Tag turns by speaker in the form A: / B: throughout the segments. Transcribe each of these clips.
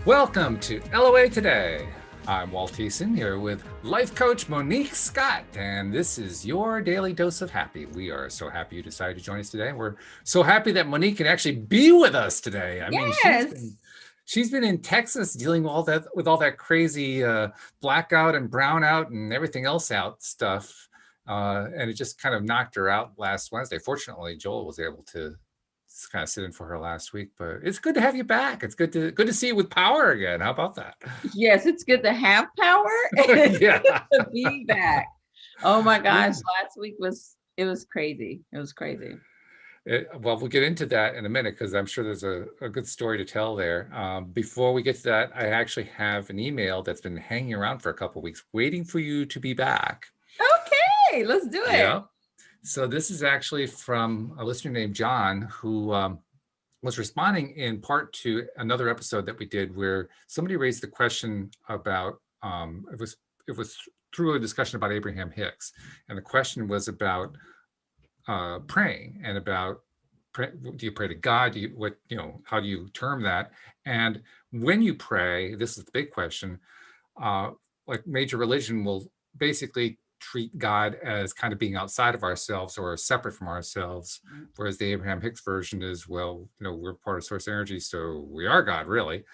A: Welcome to LOA Today. I'm Walt here with life coach Monique Scott, and this is your daily dose of happy. We are so happy you decided to join us today. We're so happy that Monique can actually be with us today. I mean, she's been in Texas dealing with all that crazy blackout and brownout and everything else out stuff, and it just kind of knocked her out last Wednesday. Fortunately, Joel was able to kind of sit in for her last week, but it's good to have you back. It's good to see you with power again. How about that?
B: Yes, it's good to have power.
A: Yeah.
B: To be back. Oh my gosh, last week was crazy. It was crazy.
A: Well, we'll get into that in a minute because I'm sure there's a good story to tell there. Before we get to that, I actually have an email that's been hanging around for a couple of weeks, waiting for you to be back.
B: Okay, let's do it.
A: Yeah. So this is actually from a listener named John who was responding in part to another episode that we did where somebody raised the question about it was through a discussion about Abraham Hicks, and the question was about praying and about do you pray to God? How do you term that? And when you pray, this is the big question. Like major religion will basically treat God as kind of being outside of ourselves or separate from ourselves, whereas the Abraham Hicks version is, well, we're part of source energy, so we are God, really.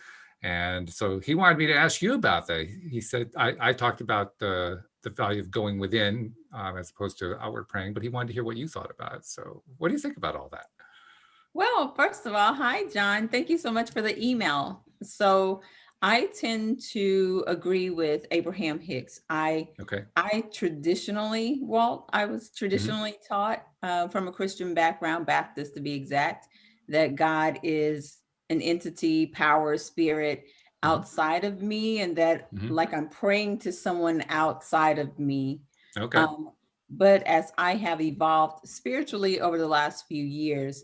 A: And so he wanted me to ask you about that. He said, I talked about the value of going within as opposed to outward praying, but he wanted to hear what you thought about it. So what do you think about all that?
B: Well, first of all, hi, John. Thank you so much for the email. So I tend to agree with Abraham Hicks. I traditionally, Walt, I was traditionally taught from a Christian background, Baptist to be exact, that God is an entity, power, spirit outside of me, and that like I'm praying to someone outside of me.
A: Okay.
B: But as I have evolved spiritually over the last few years,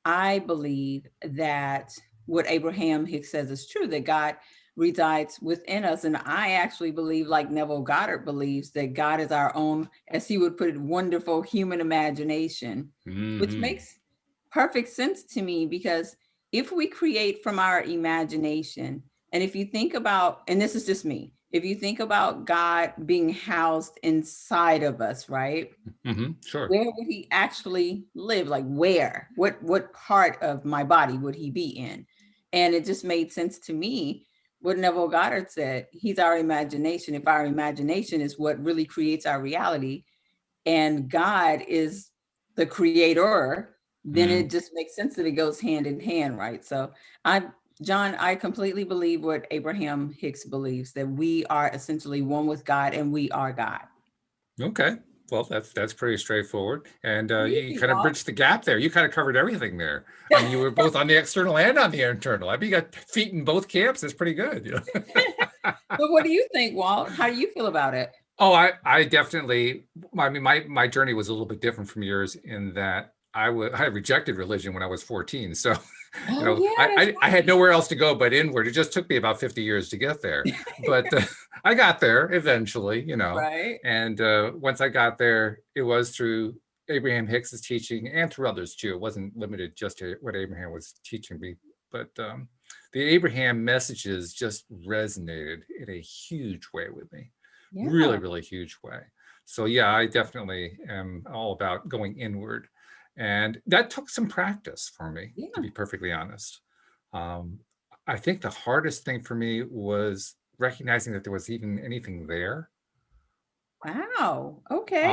B: I believe that what Abraham Hicks says is true, that God resides within us. And I actually believe, like Neville Goddard believes, that God is our own, as he would put it, wonderful human imagination, which makes perfect sense to me, because if we create from our imagination, and if you think about, and this is just me, if you think about God being housed inside of us, right?
A: Sure.
B: Where would he actually live? Like where? What part of my body would he be in? And it just made sense to me what Neville Goddard said. He's our imagination. If our imagination is what really creates our reality, and God is the creator, then it just makes sense that it goes hand in hand, right? So John, I completely believe what Abraham Hicks believes, that we are essentially one with God and we are God.
A: Okay. Well, that's pretty straightforward. And you kind of bridged the gap there. You kind of covered everything there. I mean, you were both on the external and on the internal. I mean, you got feet in both camps. That's pretty good.
B: But what do you think, Walt? How do you feel about it?
A: Oh, I definitely, I mean, my journey was a little bit different from yours in that I rejected religion when I was 14. So, I had nowhere else to go but inward. It just took me about 50 years to get there, but I got there eventually,
B: Right.
A: And once I got there, it was through Abraham Hicks's teaching and through others too. It wasn't limited just to what Abraham was teaching me, but the Abraham messages just resonated in a huge way with me. Yeah. Really, really huge way. So yeah, I definitely am all about going inward. And that took some practice for me, to be perfectly honest. I think the hardest thing for me was recognizing that there was even anything there.
B: Wow. Okay.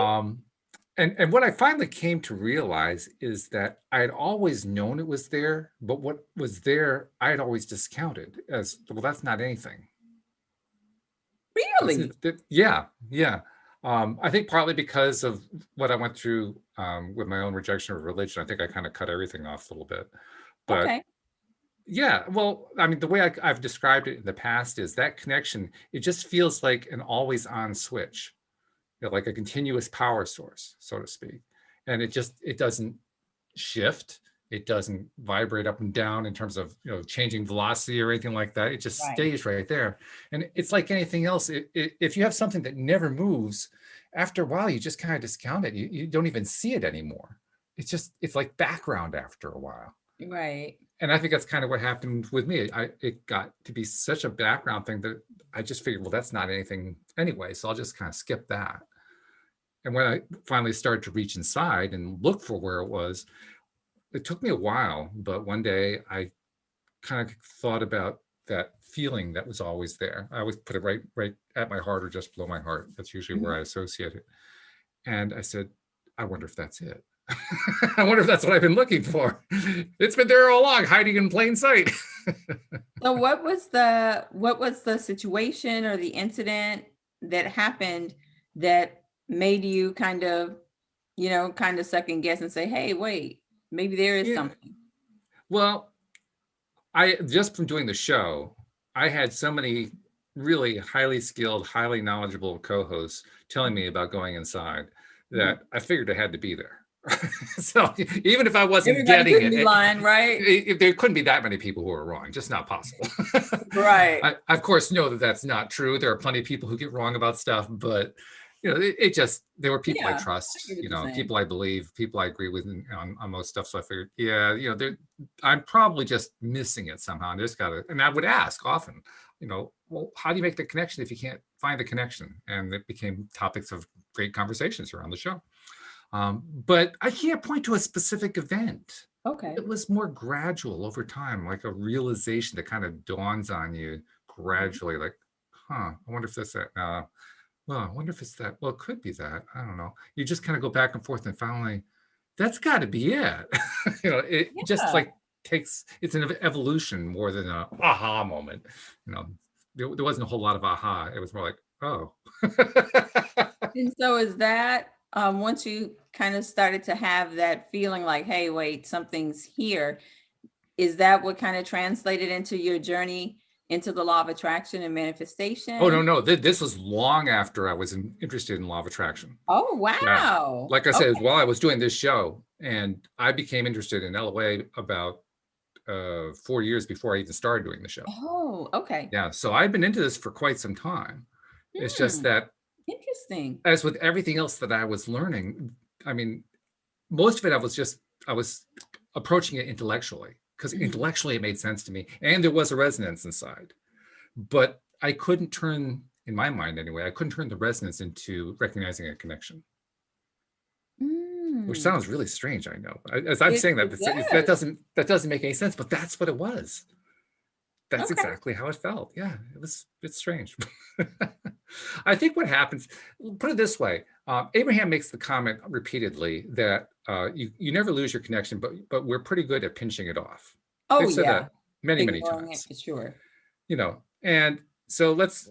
A: And what I finally came to realize is that I had always known it was there, but what was there, I had always discounted as, well, that's not anything.
B: Really?
A: Yeah. I think partly because of what I went through with my own rejection of religion. I think I kind of cut everything off a little bit. But yeah, well, I mean, the way I've described it in the past is that connection, it just feels like an always on switch, like a continuous power source, so to speak. And it doesn't shift. It doesn't vibrate up and down in terms of changing velocity or anything like that. It just stays right there. And it's like anything else. If you have something that never moves, after a while, you just kind of discount it. You don't even see it anymore. It's like background after a while.
B: Right.
A: And I think that's kind of what happened with me. It got to be such a background thing that I just figured, well, that's not anything anyway, so I'll just kind of skip that. And when I finally started to reach inside and look for where it was, it took me a while, but one day I kind of thought about that feeling that was always there. I always put it right at my heart or just below my heart. That's usually where I associate it. And I said, I wonder if that's it. I wonder if that's what I've been looking for. It's been there all along, hiding in plain sight.
B: So what was the situation or the incident that happened that made you kind of second guess and say, hey, wait, maybe there is something?
A: Well, I just from doing the show, I had so many really highly skilled, highly knowledgeable co-hosts telling me about going inside that I figured it had to be there. So even if I wasn't
B: Everybody
A: getting it,
B: lying, right?
A: There couldn't be that many people who are wrong, just not possible.
B: Right.
A: I of course know that that's not true. There are plenty of people who get wrong about stuff, but it just, there were people I trust, people I believe, people I agree with on most stuff. So I figured, I'm probably just missing it somehow. And I would ask often, well, how do you make the connection if you can't find the connection? And it became topics of great conversations around the show. But I can't point to a specific event.
B: Okay.
A: It was more gradual over time, like a realization that kind of dawns on you gradually, like, I wonder if that's that. Well, I wonder if it's that. Well, it could be that. I don't know. You just kind of go back and forth and finally, that's got to be it. It just like it's an evolution more than a aha moment. There wasn't a whole lot of aha. It was more like, oh.
B: And so is that once you kind of started to have that feeling like, hey, wait, something's here, is that what kind of translated into your journey into the law of attraction and manifestation?
A: Oh, no. This was long after I was interested in law of attraction.
B: Oh, wow.
A: Yeah. Like I said, while I was doing this show, and I became interested in LOA about 4 years before I even started doing the show.
B: Oh, okay.
A: Yeah. So I've been into this for quite some time. It's just that,
B: interesting,
A: as with everything else that I was learning, I mean, most of it I was approaching it intellectually, because intellectually it made sense to me and there was a resonance inside, but I couldn't turn, in my mind anyway, I couldn't turn the resonance into recognizing a connection. Which sounds really strange, I know. As I'm saying that, that doesn't make any sense, but that's what it was. That's exactly how it felt. Yeah, it's strange. I think what happens, put it this way, Abraham makes the comment repeatedly that you never lose your connection, but we're pretty good at pinching it off.
B: Oh,
A: they've said that many times.
B: For sure.
A: And so let's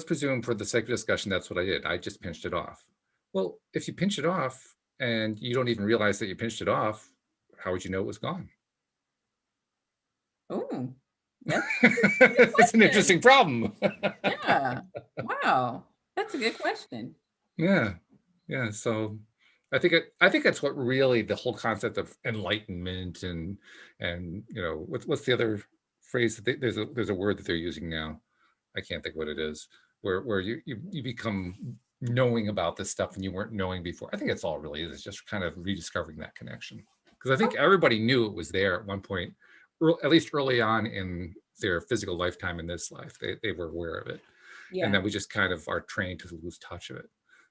A: presume for the sake of discussion, that's what I did. I just pinched it off. Well, if you pinch it off and you don't even realize that you pinched it off, how would you know it was gone?
B: Oh, yeah.
A: It's an interesting problem.
B: Yeah. Wow. That's a good question.
A: Yeah. So I think that's what really the whole concept of enlightenment and what's the other phrase that there's a word that they're using now. I can't think what it is, where you become knowing about this stuff and you weren't knowing before. I think it's all really is. It's just kind of rediscovering that connection, because I think everybody knew it was there at one point, at least early on in their physical lifetime in this life. They were aware of it. Yeah. And then we just kind of are trained to lose touch of it.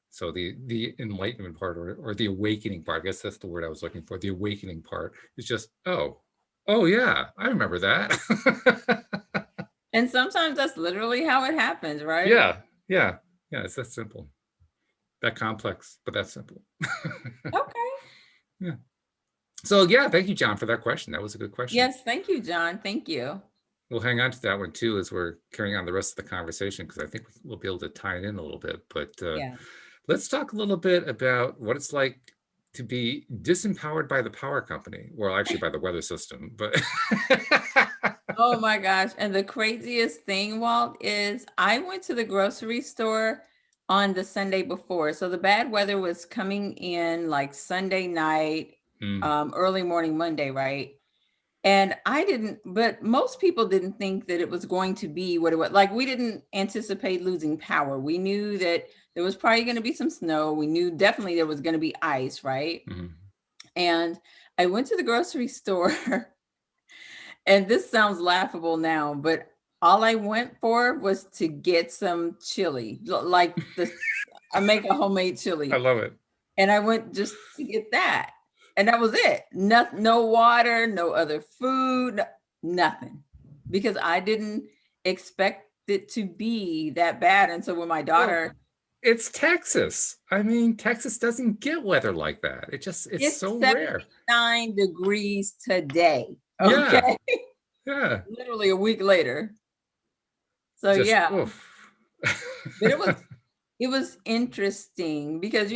A: So the enlightenment part or the awakening part, I guess that's the word I was looking for. The awakening part is just, oh yeah, I remember that.
B: And sometimes that's literally how it happens, right?
A: Yeah. It's that simple. That complex, but that's simple.
B: Okay.
A: Yeah. So yeah, thank you, John, for that question. That was a good question.
B: Yes, thank you, John. Thank you.
A: We'll hang on to that one too as we're carrying on the rest of the conversation, because I think we'll be able to tie it in a little bit. But let's talk a little bit about what it's like to be disempowered by the power company. Well, actually by the weather system, but.
B: Oh my gosh. And the craziest thing, Walt, is I went to the grocery store on the Sunday before. So the bad weather was coming in like Sunday night, early morning Monday, right? And but most people didn't think that it was going to be what it was. Like, we didn't anticipate losing power. We knew that there was probably going to be some snow. We knew definitely there was going to be ice, right? And I went to the grocery store And this sounds laughable now, but all I went for was to get some chili, like I make a homemade
A: I
B: chili,
A: love it.
B: and I went just to get that, and that was it. No water, no other food, nothing, because I didn't expect it to be that bad. And so when my
A: Well,
B: daughter,
A: it's Texas. I mean, Texas doesn't get weather like that. It's
B: it's
A: so rare.
B: 79 degrees today,
A: Yeah,
B: okay,
A: yeah.
B: literally a week later. So
A: Just
B: yeah,
A: oof.
B: but it was interesting because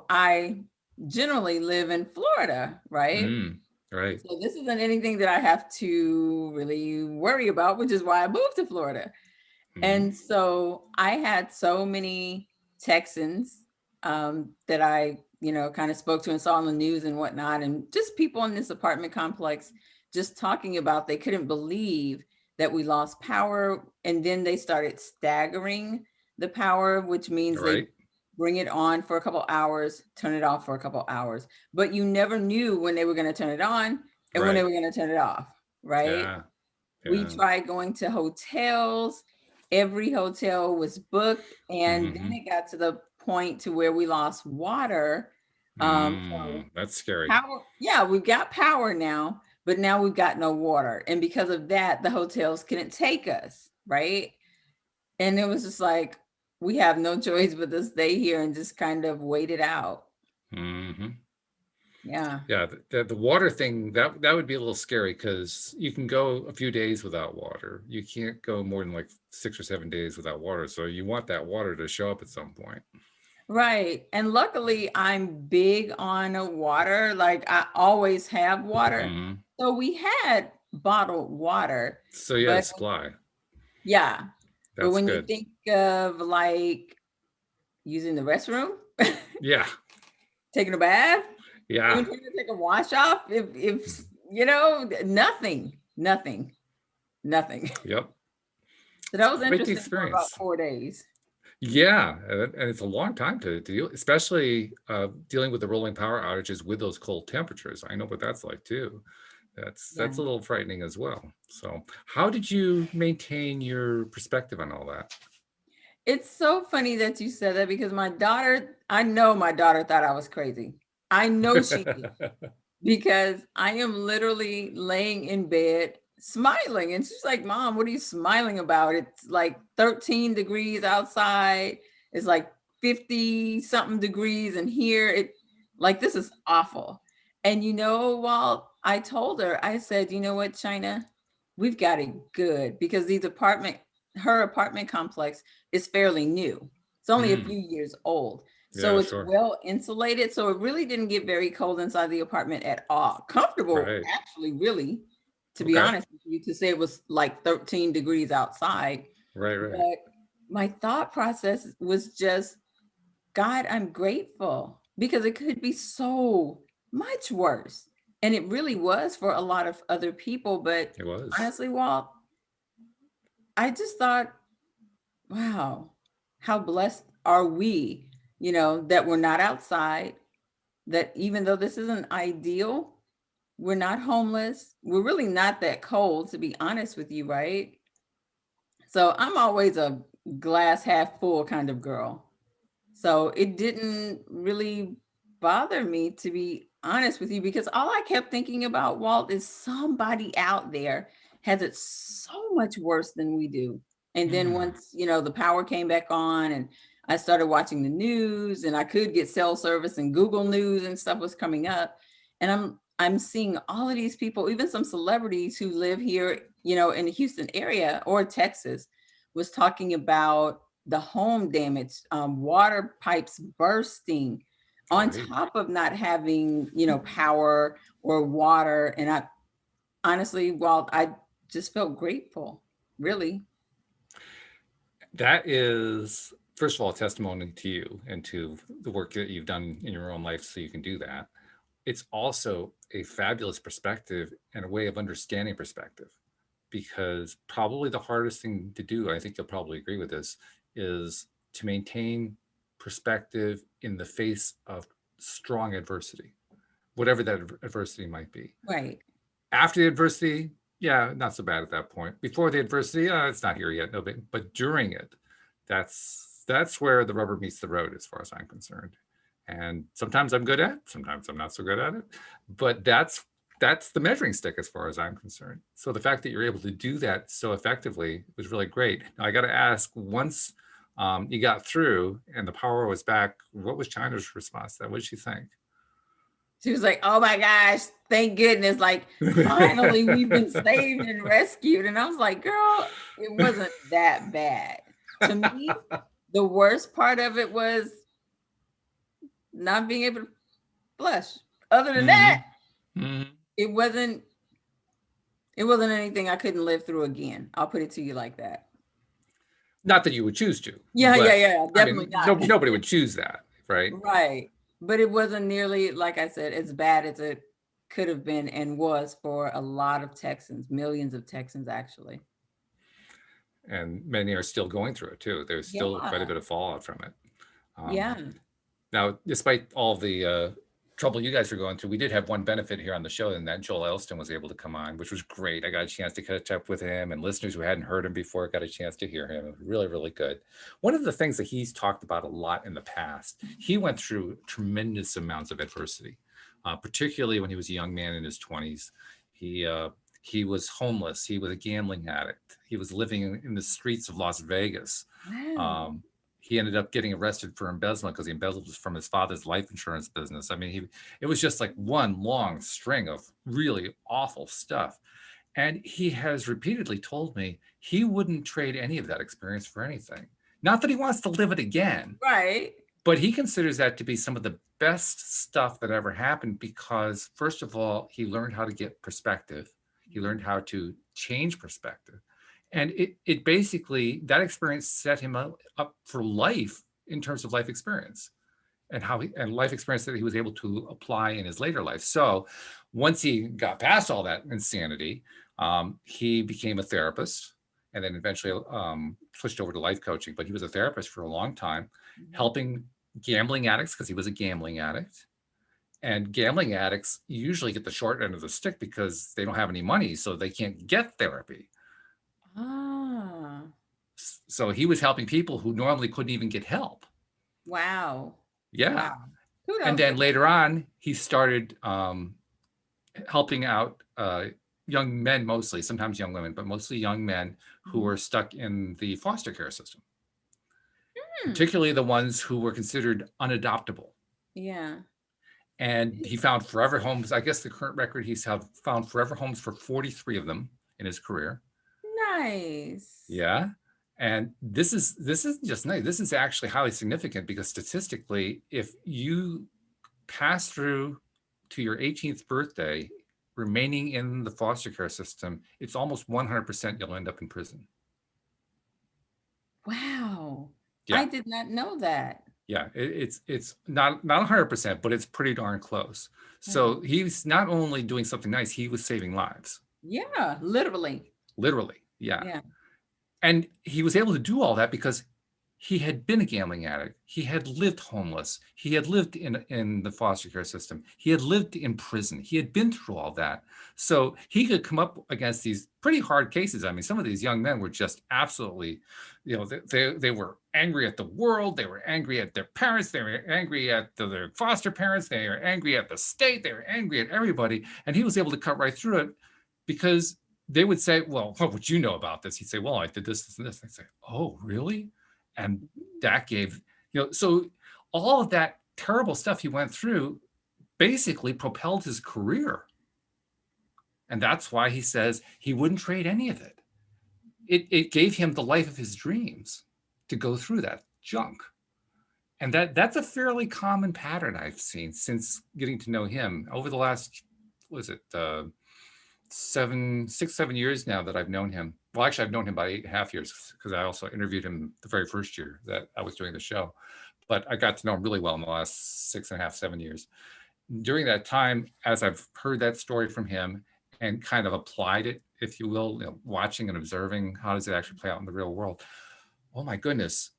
B: I generally live in Florida, right?
A: Right.
B: So this isn't anything that I have to really worry about, which is why I moved to Florida.
A: Mhm.
B: And so I had so many Texans that I, kind of spoke to and saw on the news and whatnot, and just people in this apartment complex just talking about they couldn't believe that we lost power. And then they started staggering the power, which means they
A: Right.
B: bring it on for a couple hours, turn it off for a couple hours, but you never knew when they were going to turn it on and when they
A: Right.
B: were going to turn it off, right?
A: Yeah.
B: We
A: Yeah.
B: tried going to hotels. Every hotel was booked. And then
A: Hmm.
B: it got to the point to where we lost water. So
A: That's scary.
B: power, yeah, we've got power now, but now we've got no water. And because of that, the hotels couldn't take us, right? And it was just like, we have no choice but to stay here and just kind of wait it out.
A: Hmm.
B: Yeah.
A: Yeah, the water thing, that would be a little scary because you can go a few days without water. You can't go more than like 6 or 7 days without water. So you want that water to show up at some point.
B: Right. And luckily, I'm big on water. Like I always have water.
A: Hmm.
B: So we had bottled water,
A: So you had a
B: but
A: supply.
B: yeah. But
A: That's
B: when you
A: good.
B: think of like using the restroom,
A: Yeah.
B: taking a bath,
A: Yeah.
B: even trying to take a wash off, if nothing.
A: Yep.
B: So
A: It's
B: that was
A: quite the
B: interesting for about
A: experience.
B: 4 days.
A: Yeah, and it's a long time to deal, especially dealing with the rolling power outages with those cold temperatures. I know what that's like too. That's
B: Yeah.
A: a little frightening as well. So, how did you maintain your perspective on all that?
B: It's so funny that you said that because I know my daughter thought I was crazy. I know she did. Because I am literally laying in bed smiling. And she's like, Mom, what are you smiling about? It's like 13 degrees outside. It's like 50 something degrees. And here like, this is awful. And Walt, I told her, I said, you know what, China, we've got it good because her apartment complex is fairly new. It's only a
A: Mm,
B: few years old. So
A: yeah,
B: it's
A: sure.
B: well insulated. So it really didn't get very cold inside the apartment at all. Comfortable,
A: Right.
B: actually, really, to be
A: Okay.
B: honest with you, to say it was like 13 degrees outside.
A: Right, right.
B: But my thought process was just, God, I'm grateful because it could be so much worse. And it really was for a lot of other people. But
A: It was.
B: honestly, Walt, I just thought, wow, how blessed are we, that we're not outside, that even though this isn't ideal, we're not homeless. We're really not that cold, to be honest with you, right? So I'm always a glass half full kind of girl. So it didn't really bother me, to be honest with you, because all I kept thinking about, Walt, is somebody out there has it so much worse than we do. And then
A: Mm,
B: once, the power came back on and I started watching the news and I could get cell service and Google News and stuff was coming up. And I'm seeing all of these people, even some celebrities who live here, in the Houston area or Texas, was talking about the home damage, water pipes bursting, on
A: right.
B: top of not having, power or water. And I honestly, Walt, I just felt grateful, really.
A: That is, first of all, a testimony to you and to the work that you've done in your own life so you can do that. It's also a fabulous perspective and a way of understanding perspective, because probably the hardest thing to do, I think you'll probably agree with this, is to maintain perspective in the face of strong adversity, whatever that adversity might be.
B: Right.
A: After the adversity, Yeah, not so bad at that point. Before the adversity, it's not here yet, no big. But during it, that's where the rubber meets the road, as far as I'm concerned. And sometimes I'm good at it, sometimes I'm not so good at it. But that's the measuring stick, as far as I'm concerned. So the fact that you're able to do that so effectively was really great. Now I got to ask, once you got through and the power was back, what was China's response to that? What did she think?
B: She was like, oh my gosh, thank goodness. Like, finally, we've been saved and rescued. And I was like, girl, it wasn't that bad. To me, the worst part of it was not being able to flush. Other than that, it wasn't anything I couldn't live through again. I'll put it to you like that.
A: Not that you would choose to.
B: Yeah. Definitely not.
A: Nobody would choose that, right?
B: Right. But it wasn't nearly, like I said, as bad as it could have been and was for a lot of Texans, millions of Texans, actually.
A: And many are still going through it too. There's still quite a bit of fallout from it. Now, despite all the trouble you guys are going through, we did have one benefit here on the show, and that Joel Elston was able to come on, which was great. I got a chance to catch up with him, and listeners who hadn't heard him before got a chance to hear him. It was really, really good. One of the things that he's talked about a lot in the past, he went through tremendous amounts of adversity, particularly when he was a young man in his 20s. He was homeless. He was a gambling addict. He was living in the streets of Las Vegas.
B: Wow.
A: He ended up getting arrested for embezzlement because he embezzled from his father's life insurance business. I mean, it was just like one long string of really awful stuff. And he has repeatedly told me he wouldn't trade any of that experience for anything. Not that he wants to live it again.
B: Right.
A: But he considers that to be some of the best stuff that ever happened because, first of all, he learned how to get perspective. He learned how to change perspective. And it basically, that experience set him up for life in terms of life experience and life experience that he was able to apply in his later life. So once he got past all that insanity, he became a therapist and then eventually switched over to life coaching. But he was a therapist for a long time, helping gambling addicts because he was a gambling addict. And gambling addicts usually get the short end of the stick because they don't have any money, so they can't get therapy. So he was helping people who normally couldn't even get help.
B: Wow.
A: Yeah.
B: Wow.
A: And then later on, he started helping out young men mostly, sometimes young women, but mostly young men who were stuck in the foster care system, particularly the ones who were considered unadoptable.
B: Yeah.
A: And he found forever homes. I guess the current record, he's found forever homes for 43 of them in his career.
B: Nice.
A: Yeah. And this isn't just nice. This is actually highly significant because statistically, if you pass through to your 18th birthday, remaining in the foster care system, it's almost 100% you'll end up in prison.
B: Wow.
A: Yeah.
B: I did not know that.
A: Yeah, it's not 100%, but it's pretty darn close. So he's not only doing something nice, he was saving lives.
B: Yeah, literally.
A: Literally, yeah. And he was able to do all that because he had been a gambling addict. He had lived homeless. He had lived in the foster care system. He had lived in prison. He had been through all that. So he could come up against these pretty hard cases. I mean, some of these young men were just absolutely, they were angry at the world. They were angry at their parents. They were angry at their foster parents. They were angry at the state. They were angry at everybody. And he was able to cut right through it because they would say, well, what would you know about this? He'd say, well, I did this, this, and this. I'd say, oh, really? And that gave, so all of that terrible stuff he went through basically propelled his career. And that's why he says he wouldn't trade any of it. It gave him the life of his dreams to go through that junk. And that's a fairly common pattern I've seen since getting to know him over the last, 6-7 years now that I've known him. Well, actually, I've known him about 8.5 years because I also interviewed him the very first year that I was doing the show. But I got to know him really well in the last 6.5, 7 years. During that time, as I've heard that story from him and kind of applied it, if you will, watching and observing how does it actually play out in the real world. Oh my goodness.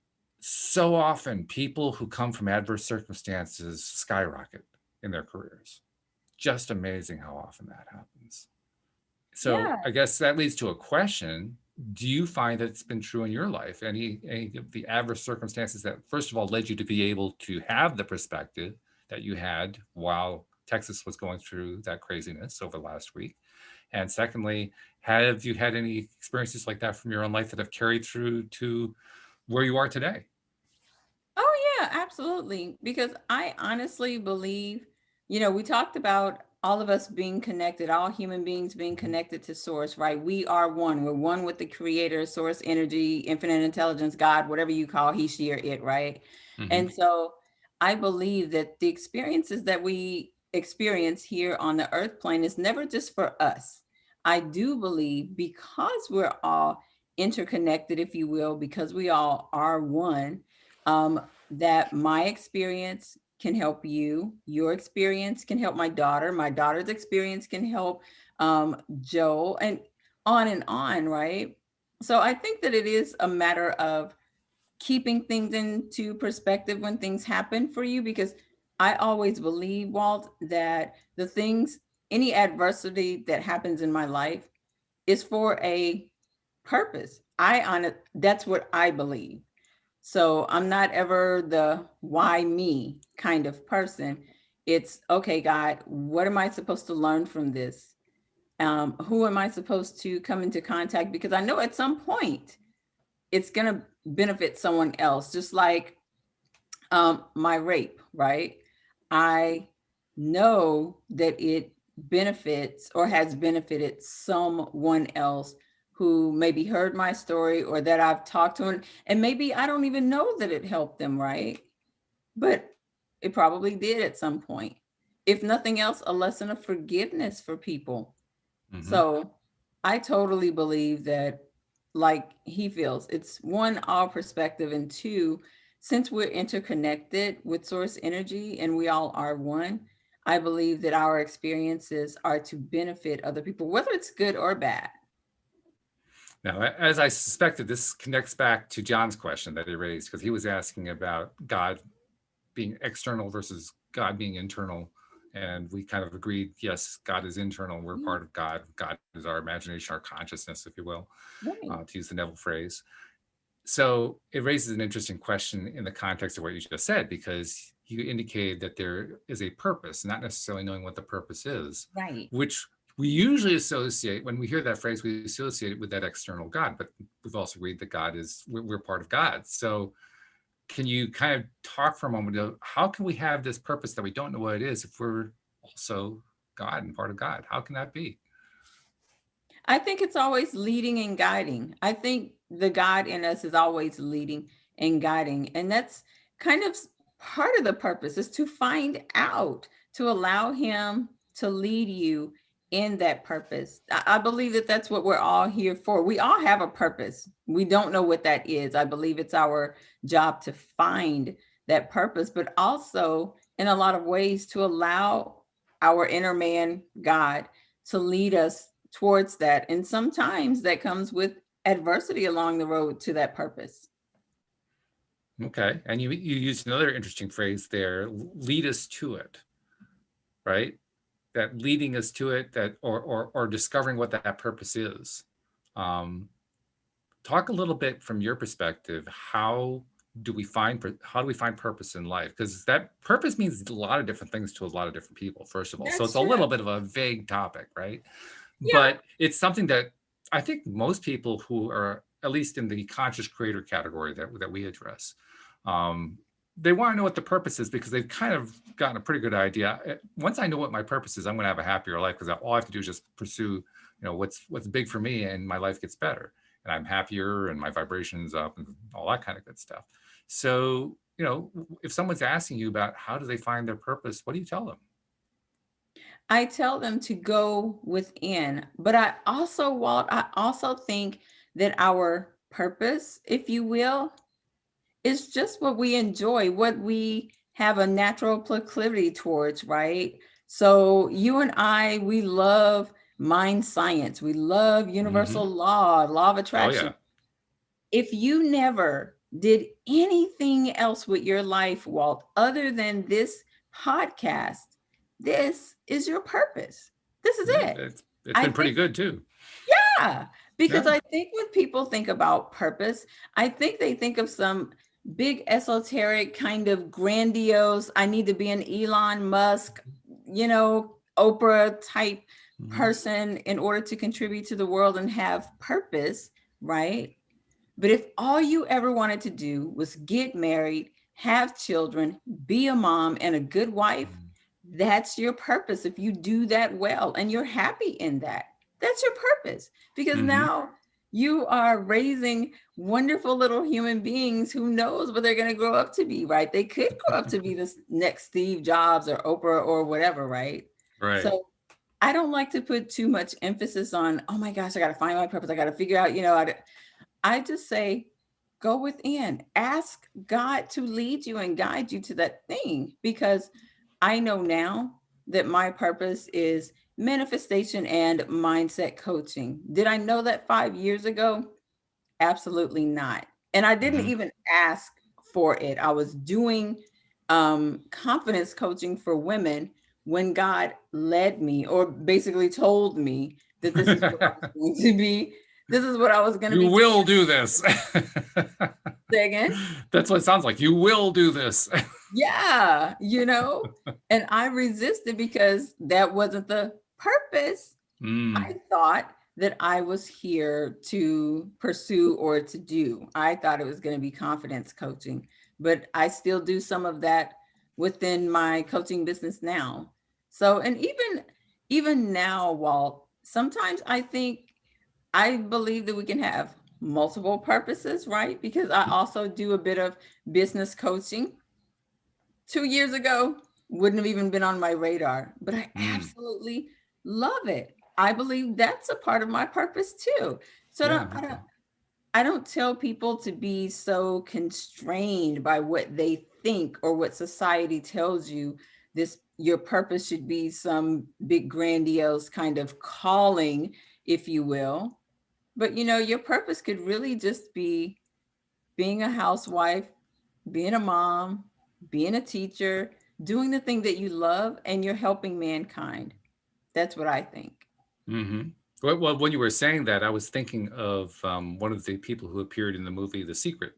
A: So often people who come from adverse circumstances skyrocket in their careers. Just amazing how often that happens. So
B: Yeah.
A: I guess that leads to a question. Do you find that it's been true in your life? Any of the adverse circumstances that, first of all, led you to be able to have the perspective that you had while Texas was going through that craziness over the last week? And secondly, have you had any experiences like that from your own life that have carried through to where you are today?
B: Oh, yeah, absolutely. Because I honestly believe, we talked about all of us being connected, all human beings being connected to source, right? We are one. We're one with the creator, source, energy, infinite intelligence, God, whatever you call he, she, or it, right?
A: Mm-hmm.
B: And so I believe that the experiences that we experience here on the earth plane is never just for us. I do believe because we're all interconnected, if you will, because we all are one, that my experience can help you, your experience can help my daughter's experience can help Joe, and on, right? So I think that it is a matter of keeping things into perspective when things happen for you, because I always believe, Walt, that the things, any adversity that happens in my life is for a purpose. That's what I believe. So I'm not ever the why me kind of person. It's okay, God, what am I supposed to learn from this? Who am I supposed to come into contact? Because I know at some point it's going to benefit someone else, just like my rape, right? I know that it benefits or has benefited someone else who maybe heard my story or that I've talked to, and maybe I don't even know that it helped them, right? But it probably did at some point. If nothing else, a lesson of forgiveness for people.
A: Mm-hmm.
B: So I totally believe that, like he feels, it's one, our perspective, and two, since we're interconnected with source energy and we all are one, I believe that our experiences are to benefit other people, whether it's good or bad.
A: Now, as I suspected, this connects back to John's question that he raised, because he was asking about God being external versus God being internal. And we kind of agreed, yes, God is internal. We're
B: Yeah,
A: part of God. God is our imagination, our consciousness, if you will,
B: right.
A: to use the Neville phrase. So it raises an interesting question in the context of what you just said, because you indicated that there is a purpose, not necessarily knowing what the purpose is,
B: Right.
A: which we usually associate, when we hear that phrase, we associate it with that external God, but we've also agreed that God is, we're part of God. So can you kind of talk for a moment of how can we have this purpose that we don't know what it is if we're also God and part of God? How can that be?
B: I think it's always leading and guiding. I think the God in us is always leading and guiding. And that's kind of part of the purpose, is to find out, to allow him to lead you in that purpose. I believe that that's what we're all here for. We all have a purpose. We don't know what that is. I believe it's our job to find that purpose, but also in a lot of ways to allow our inner man, God, to lead us towards that. And sometimes that comes with adversity along the road to that purpose.
A: Okay. And you used another interesting phrase there, lead us to it, right? That leading us to it, that or discovering what that purpose is. Um, Talk a little bit from your perspective. How do we find purpose in life? Because that purpose means a lot of different things to a lot of different people, first of all. So it's
B: That's
A: a
B: true.
A: little bit of a vague topic, right?
B: Yeah.
A: But it's something that I think most people who are at least in the conscious creator category that we address, um, they want to know what the purpose is because they've kind of gotten a pretty good idea. Once I know what my purpose is, I'm going to have a happier life because all I have to do is just pursue, what's big for me, and my life gets better, and I'm happier, and my vibrations up, and all that kind of good stuff. So, if someone's asking you about how do they find their purpose, what do you tell them?
B: I tell them to go within. But I also, Walt, I also think that our purpose, if you will, is just what we enjoy, what we have a natural proclivity towards, right? So you and I, we love mind science. We love
A: Mm-hmm.
B: universal law of
A: Oh
B: attraction.
A: yeah.
B: If you never did anything else with your life, Walt, other than this podcast, this is your purpose. This is
A: Yeah,
B: it.
A: It's
B: I
A: been pretty
B: think,
A: good too.
B: yeah, because
A: Yeah.
B: I think when people think about purpose, I think they think of some big esoteric kind of grandiose, I need to be an Elon Musk, Oprah type
A: Mhm.
B: person in order to contribute to the world and have purpose, right? But if all you ever wanted to do was get married, have children, be a mom and a good wife, that's your purpose. If you do that well and you're happy in that, that's your purpose. Because
A: Mhm.
B: now you are raising wonderful little human beings who knows what they're going to grow up to be, right? They could grow up to be this next Steve Jobs or Oprah or whatever, right?
A: Right.
B: So I don't like to put too much emphasis on, oh my gosh, I got to find my purpose. I got to figure out, I just say, go within, ask God to lead you and guide you to that thing, because I know now that my purpose is manifestation and mindset coaching. Did I know that 5 years ago? Absolutely not. And I didn't
A: Mhm.
B: even ask for it. I was doing confidence coaching for women when God led me, or basically told me that this is what I was going to be. This is what I was going to
A: You
B: be doing.
A: will do this.
B: Say again.
A: That's what it sounds like. You will do this.
B: Yeah, and I resisted because that wasn't the purpose I
A: Mm.
B: thought that I was here to pursue or to do. I thought it was going to be confidence coaching, but I still do some of that within my coaching business now. So, and even now, Walt, sometimes I believe that we can have multiple purposes, right? Because I also do a bit of business coaching. 2 years ago, wouldn't have even been on my radar, but I
A: Mm.
B: absolutely love it. I believe that's a part of my purpose too. So
A: Yeah.
B: I don't tell people to be so constrained by what they think or what society tells you. Your purpose should be some big grandiose kind of calling, if you will. But your purpose could really just be being a housewife, being a mom, being a teacher, doing the thing that you love, and you're helping mankind. That's what I think.
A: Hmm. Well, when you were saying that, I was thinking of one of the people who appeared in the movie The Secret,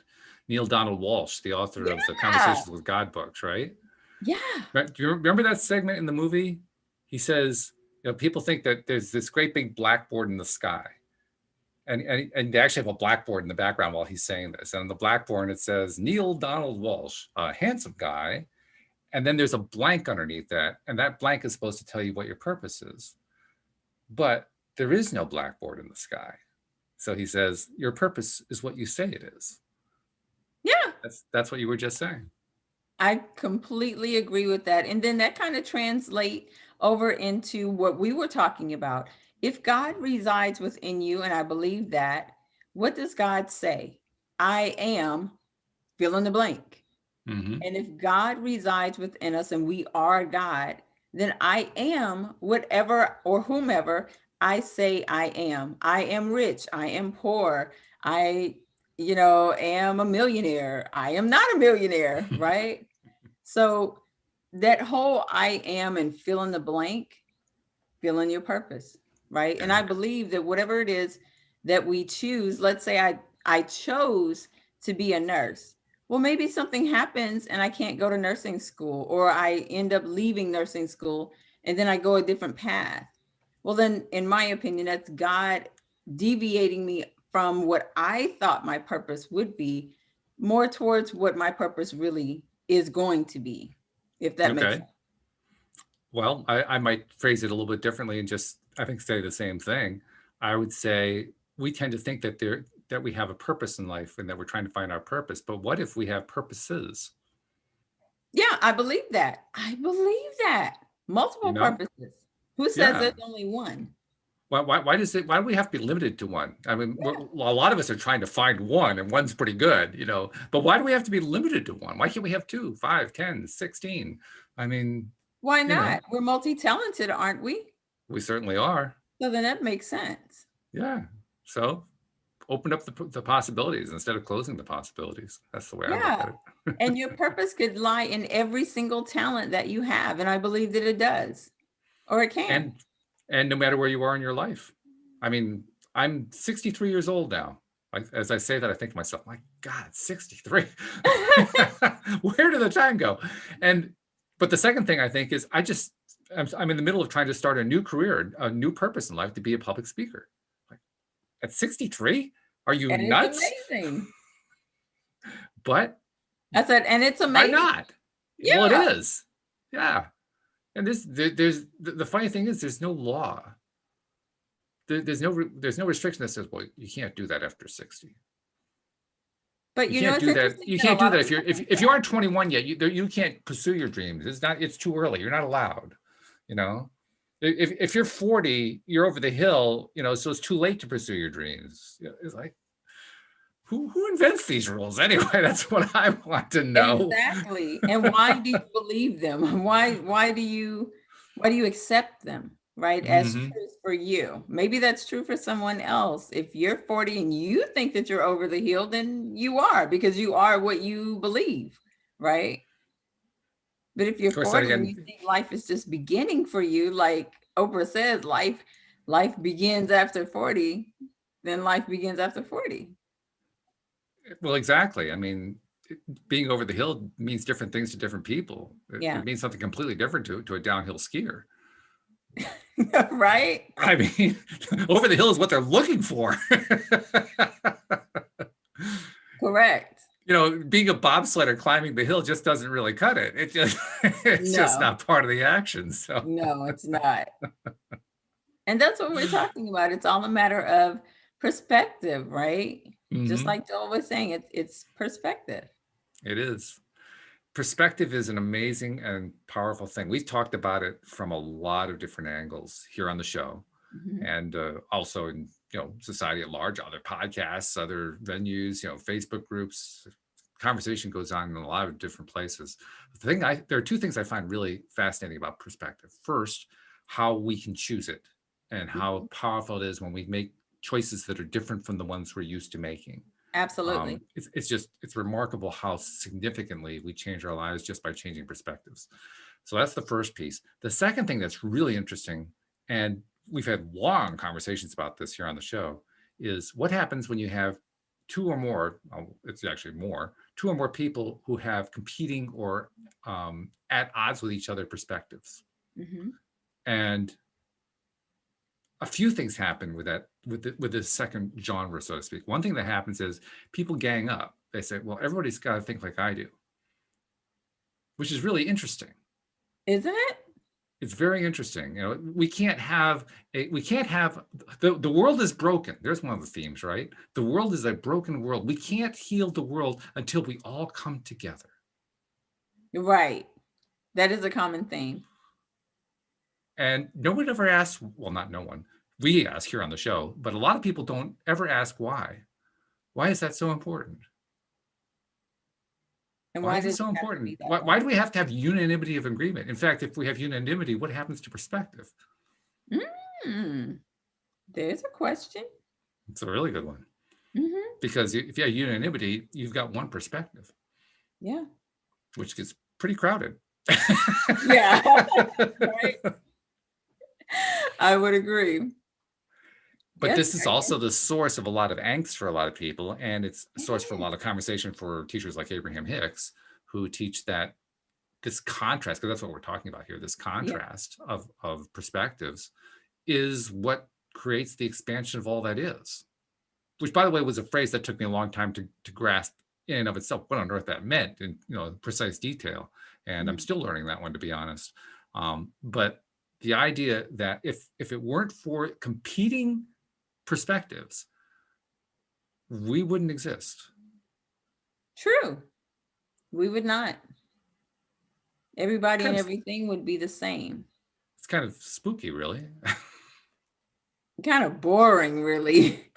A: Neil Donald Walsh, the author of the
B: Yeah.
A: Conversations with God books, right?
B: Yeah.
A: Right? Do you remember that segment in the movie? He says, people think that there's this great big blackboard in the sky. And they actually have a blackboard in the background while he's saying this. And on the blackboard, it says, Neil Donald Walsh, a handsome guy. And then there's a blank underneath that. And that blank is supposed to tell you what your purpose is. But there is no blackboard in the sky. So he says, your purpose is what you say it is.
B: Yeah.
A: That's what you were just saying.
B: I completely agree with that. And then that kind of translate over into what we were talking about. If God resides within you, and I believe that, what does God say? I am fill in the blank.
A: Mm-hmm.
B: And if God resides within us and we are God, then I am whatever or whomever I say I am. I am rich. I am poor. I, am a millionaire. I am not a millionaire, right? So that whole I am and fill in the blank, fill in your purpose, right? And
A: Yeah.
B: I believe that whatever it is that we choose, let's say I chose to be a nurse. Well, maybe something happens and I can't go to nursing school, or I end up leaving nursing school and then I go a different path. Well, then, in my opinion, that's God deviating me from what I thought my purpose would be, more towards what my purpose really is going to be, if that makes
A: Okay.
B: sense.
A: Well, I might phrase it a little bit differently and just, I think, say the same thing. I would say we tend to think that we have a purpose in life and that we're trying to find our purpose. But what if we have purposes?
B: Yeah, I believe that. I believe that.
A: You
B: Multiple
A: know?
B: purposes. Who says
A: Yeah.
B: there's only one?
A: Why do we have to be limited to one? I mean,
B: Yeah.
A: a lot of us are trying to find one, and one's pretty good, but why do we have to be limited to one? Why can't we have 2, 5, 10, 16? I mean,
B: Why
A: you know,
B: not? We're multi-talented, aren't we?
A: we certainly are.
B: So then that makes sense.
A: Yeah. So open up the possibilities instead of closing the possibilities. That's the way I look
B: Yeah.
A: at it.
B: And your purpose could lie in every single talent that you have. And I believe that it does, or it can.
A: And And no matter where you are in your life. I mean, I'm 63 years old now. As I say that, I think to myself, my God, 63. Where did the time go? But the second thing I think is I'm in the middle of trying to start a new career, a new purpose in life, to be a public speaker. Like, at 63? Are you
B: And it's
A: nuts?
B: amazing.
A: But
B: I said, and it's
A: why
B: amazing.
A: not?
B: Yeah.
A: Well, it is. Yeah. And there's the funny thing is there's no law. There's no restriction that says, well, you can't do that after 60.
B: But
A: You
B: you know,
A: can't
B: it's
A: do that.
B: interesting
A: You
B: that a
A: can't do
B: lot
A: that
B: of people think
A: if you
B: that.
A: aren't 21 yet. You can't pursue your dreams. It's too early. You're not allowed. You know, if you're 40, you're over the hill. You know, so it's too late to pursue your dreams. It's like, who invents these rules anyway? That's what I want to know.
B: Exactly. And why do you believe them? Why do you accept them, right? As
A: Mhm.
B: truth for you. Maybe that's true for someone else. If you're 40 and you think that you're over the hill, then you are, because you are what you believe, right? But if you're
A: Of course, then
B: 40 and
A: again,
B: you think life is just beginning for you, like Oprah says, life begins after 40, then life begins after 40.
A: well, exactly. I mean, being over the hill means different things to different people.
B: Yeah.
A: It means something completely different to a downhill skier.
B: Right?
A: I mean, over the hill is what they're looking for.
B: Correct.
A: You know, being a bobsledder climbing the hill just doesn't really cut it. It's just
B: No.
A: not part of the action. So
B: No, it's not. And that's what we're talking about. It's all a matter of perspective, right? Just
A: Mhm.
B: like Joel was saying, it's perspective.
A: It is. Perspective is an amazing and powerful thing. We've talked about it from a lot of different angles here on the show,
B: Mhm.
A: and also in society at large, other podcasts, other venues, Facebook groups. Conversation goes on in a lot of different places. There are two things I find really fascinating about perspective. First, how we can choose it, and how
B: Mhm.
A: powerful it is when we make choices that are different from the ones we're used to making.
B: Absolutely.
A: It's remarkable how significantly we change our lives just by changing perspectives. So that's the first piece. The second thing that's really interesting, and we've had long conversations about this here on the show, is what happens when you have two or more, it's actually more, two or more people who have competing or at odds with each other perspectives.
B: Mhm.
A: And a few things happen with that, with the second genre, so to speak. One thing that happens is people gang up. They say, well, everybody's got to think like I do, which is really interesting.
B: Isn't it?
A: It's very interesting. We can't have the world is broken. There's one of the themes, right? The world is a broken world. We can't heal the world until we all come together.
B: Right. That is a common theme.
A: And no one ever asks, well, not no one. We ask here on the show, but a lot of people don't ever ask why. Why is that so important?
B: And
A: Why
B: why
A: is it
B: does it
A: so
B: have to be
A: important?
B: that
A: Why
B: way?
A: do we have to have unanimity of agreement? In fact, if we have unanimity, what happens to perspective?
B: Mm, there's a question.
A: It's a really good one.
B: Mhm.
A: Because if you have unanimity, you've got one perspective,
B: Yeah.
A: which gets pretty crowded.
B: Yeah. Right. I would agree.
A: But
B: Yes.
A: this is also the source of a lot of angst for a lot of people. And it's a source for a lot of conversation for teachers like Abraham Hicks, who teach that this contrast, because that's what we're talking about here, this
B: Yeah.
A: contrast of perspectives is what creates the expansion of all that is. Which, by the way, was a phrase that took me a long time to grasp in and of itself what on earth that meant in precise detail. And I'm
B: Mhm.
A: still learning that one, to be honest. But the idea that if it weren't for competing perspectives, we wouldn't exist.
B: True. We would not. Everybody and
A: Kind of,
B: everything would be the same.
A: it's kind of spooky, really.
B: Kind of boring, really.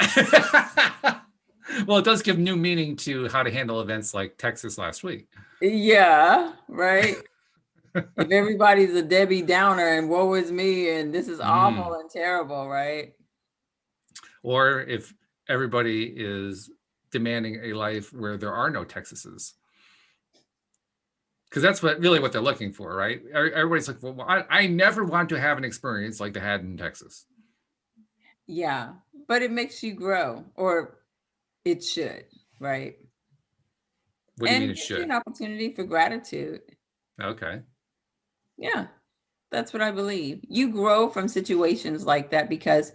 A: Well, it does give new meaning to how to handle events like Texas last week.
B: Yeah, right. If everybody's a Debbie Downer and woe is me and this is awful and terrible, right?
A: Or if everybody is demanding a life where there are no Texases. Because that's what they're looking for, right? Everybody's like, well, I never want to have an experience like they had in Texas.
B: Yeah, but it makes you grow, or it should, right?
A: What do you mean
B: And
A: it
B: gives you an
A: should?
B: opportunity for gratitude.
A: Okay.
B: Yeah, that's what I believe. You grow from situations like that because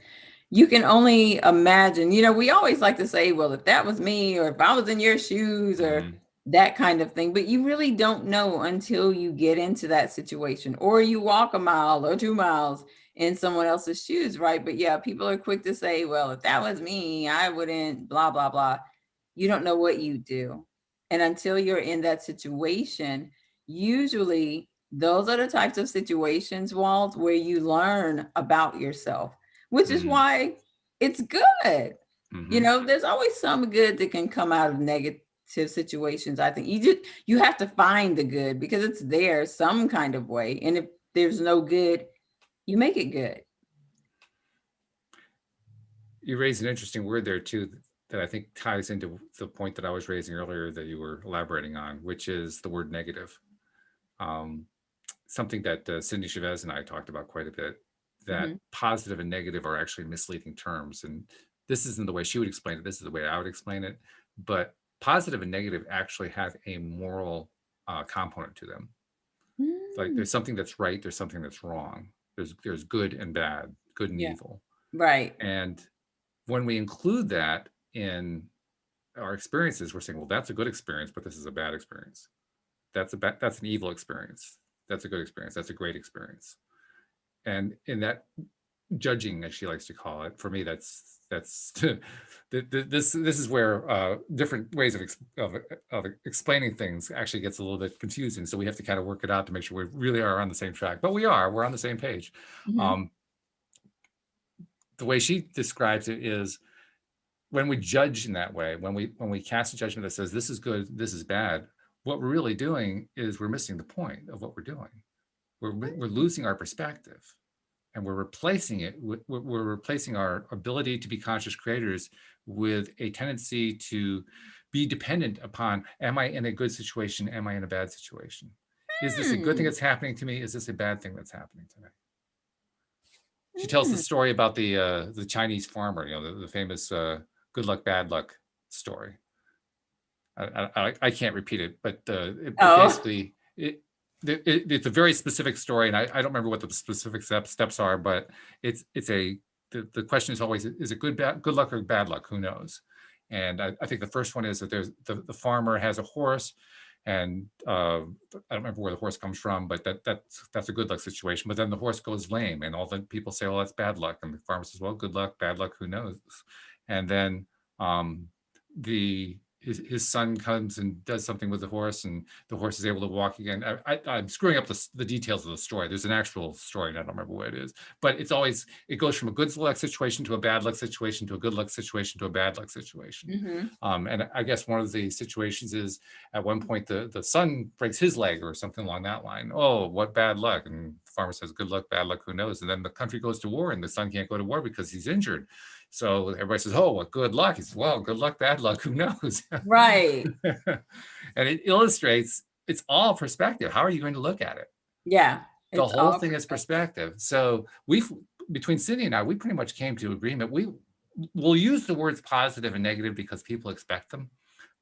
B: you can only imagine, we always like to say, well, if that was me, or if I was in your shoes, or
A: Mm-hmm.
B: that kind of thing, but you really don't know until you get into that situation, or you walk a mile or 2 miles in someone else's shoes, right? But yeah, people are quick to say, well, if that was me, I wouldn't, blah, blah, blah. You don't know what you do. And until you're in that situation, usually those are the types of situations, Walt, where you learn about yourself, which is
A: Mm-hmm.
B: why it's good.
A: Mm-hmm.
B: There's always some good that can come out of negative situations. I think you have to find the good because it's there some kind of way. And if there's no good, you make it good.
A: You raised an interesting word there too that I think ties into the point that I was raising earlier that you were elaborating on, which is the word negative. Um, Something that Cindie Chavez and I talked about quite a bit, that
B: Hmm.
A: positive and negative are actually misleading terms. And this isn't the way she would explain it. This is the way I would explain it. But positive and negative actually have a moral component to them. Like
B: Mm.
A: there's something that's right, there's something that's wrong. There's good and bad, good and
B: Yeah.
A: evil.
B: Right.
A: And when we include that in our experiences, we're saying, well, that's a good experience, but this is a bad experience. That's an evil experience. That's a good experience. That's a great experience. And in that judging, as she likes to call it, for me, that's this is where different ways of explaining things actually gets a little bit confusing. So we have to kind of work it out to make sure we really are on the same track. But we're on the same page.
B: Hmm.
A: The way she describes it is when we judge in that way, when we cast a judgment that says this is good, this is bad, what we're really doing is we're missing the point of what we're doing. We're losing our perspective, and we're replacing it. We're replacing our ability to be conscious creators with a tendency to be dependent upon: am I in a good situation? Am I in a bad situation? Is this a good thing
B: Mm.
A: that's happening to me? Is this a bad thing that's happening to me? She tells the story about the Chinese farmer, the famous good luck, bad luck story. I can't repeat it, but it
B: Oh.
A: basically it's a very specific story, and I don't remember what the specific steps are, but the question is always, is it good luck or bad luck? Who knows? And I think the first one is that there's the farmer has a horse, and I don't remember where the horse comes from, but that's a good luck situation. But then the horse goes lame, and all the people say, "Well, that's bad luck," and the farmer says, "Well, good luck, bad luck, who knows?" And then the his son comes and does something with the horse, and the horse is able to walk again. I'm screwing up the details of the story. There's an actual story, and I don't remember what it is. But it goes from a good luck situation to a bad luck situation to a good luck situation to a bad luck situation.
B: Hmm.
A: And I guess one of the situations is at one point the son breaks his leg or something along that line. Oh, what bad luck! And the farmer says, "Good luck, bad luck, who knows?" And then the country goes to war, and the son can't go to war because he's injured. So everybody says, "Oh, well, good luck." He says, "Well, good luck, bad luck, who knows?"
B: Right.
A: And it illustrates it's all perspective. How are you going to look at it?
B: Yeah.
A: The
B: It's
A: whole
B: all
A: thing is
B: perspective.
A: perspective. So between Cindie and I, we pretty much came to agreement. We'll use the words positive and negative because people expect them,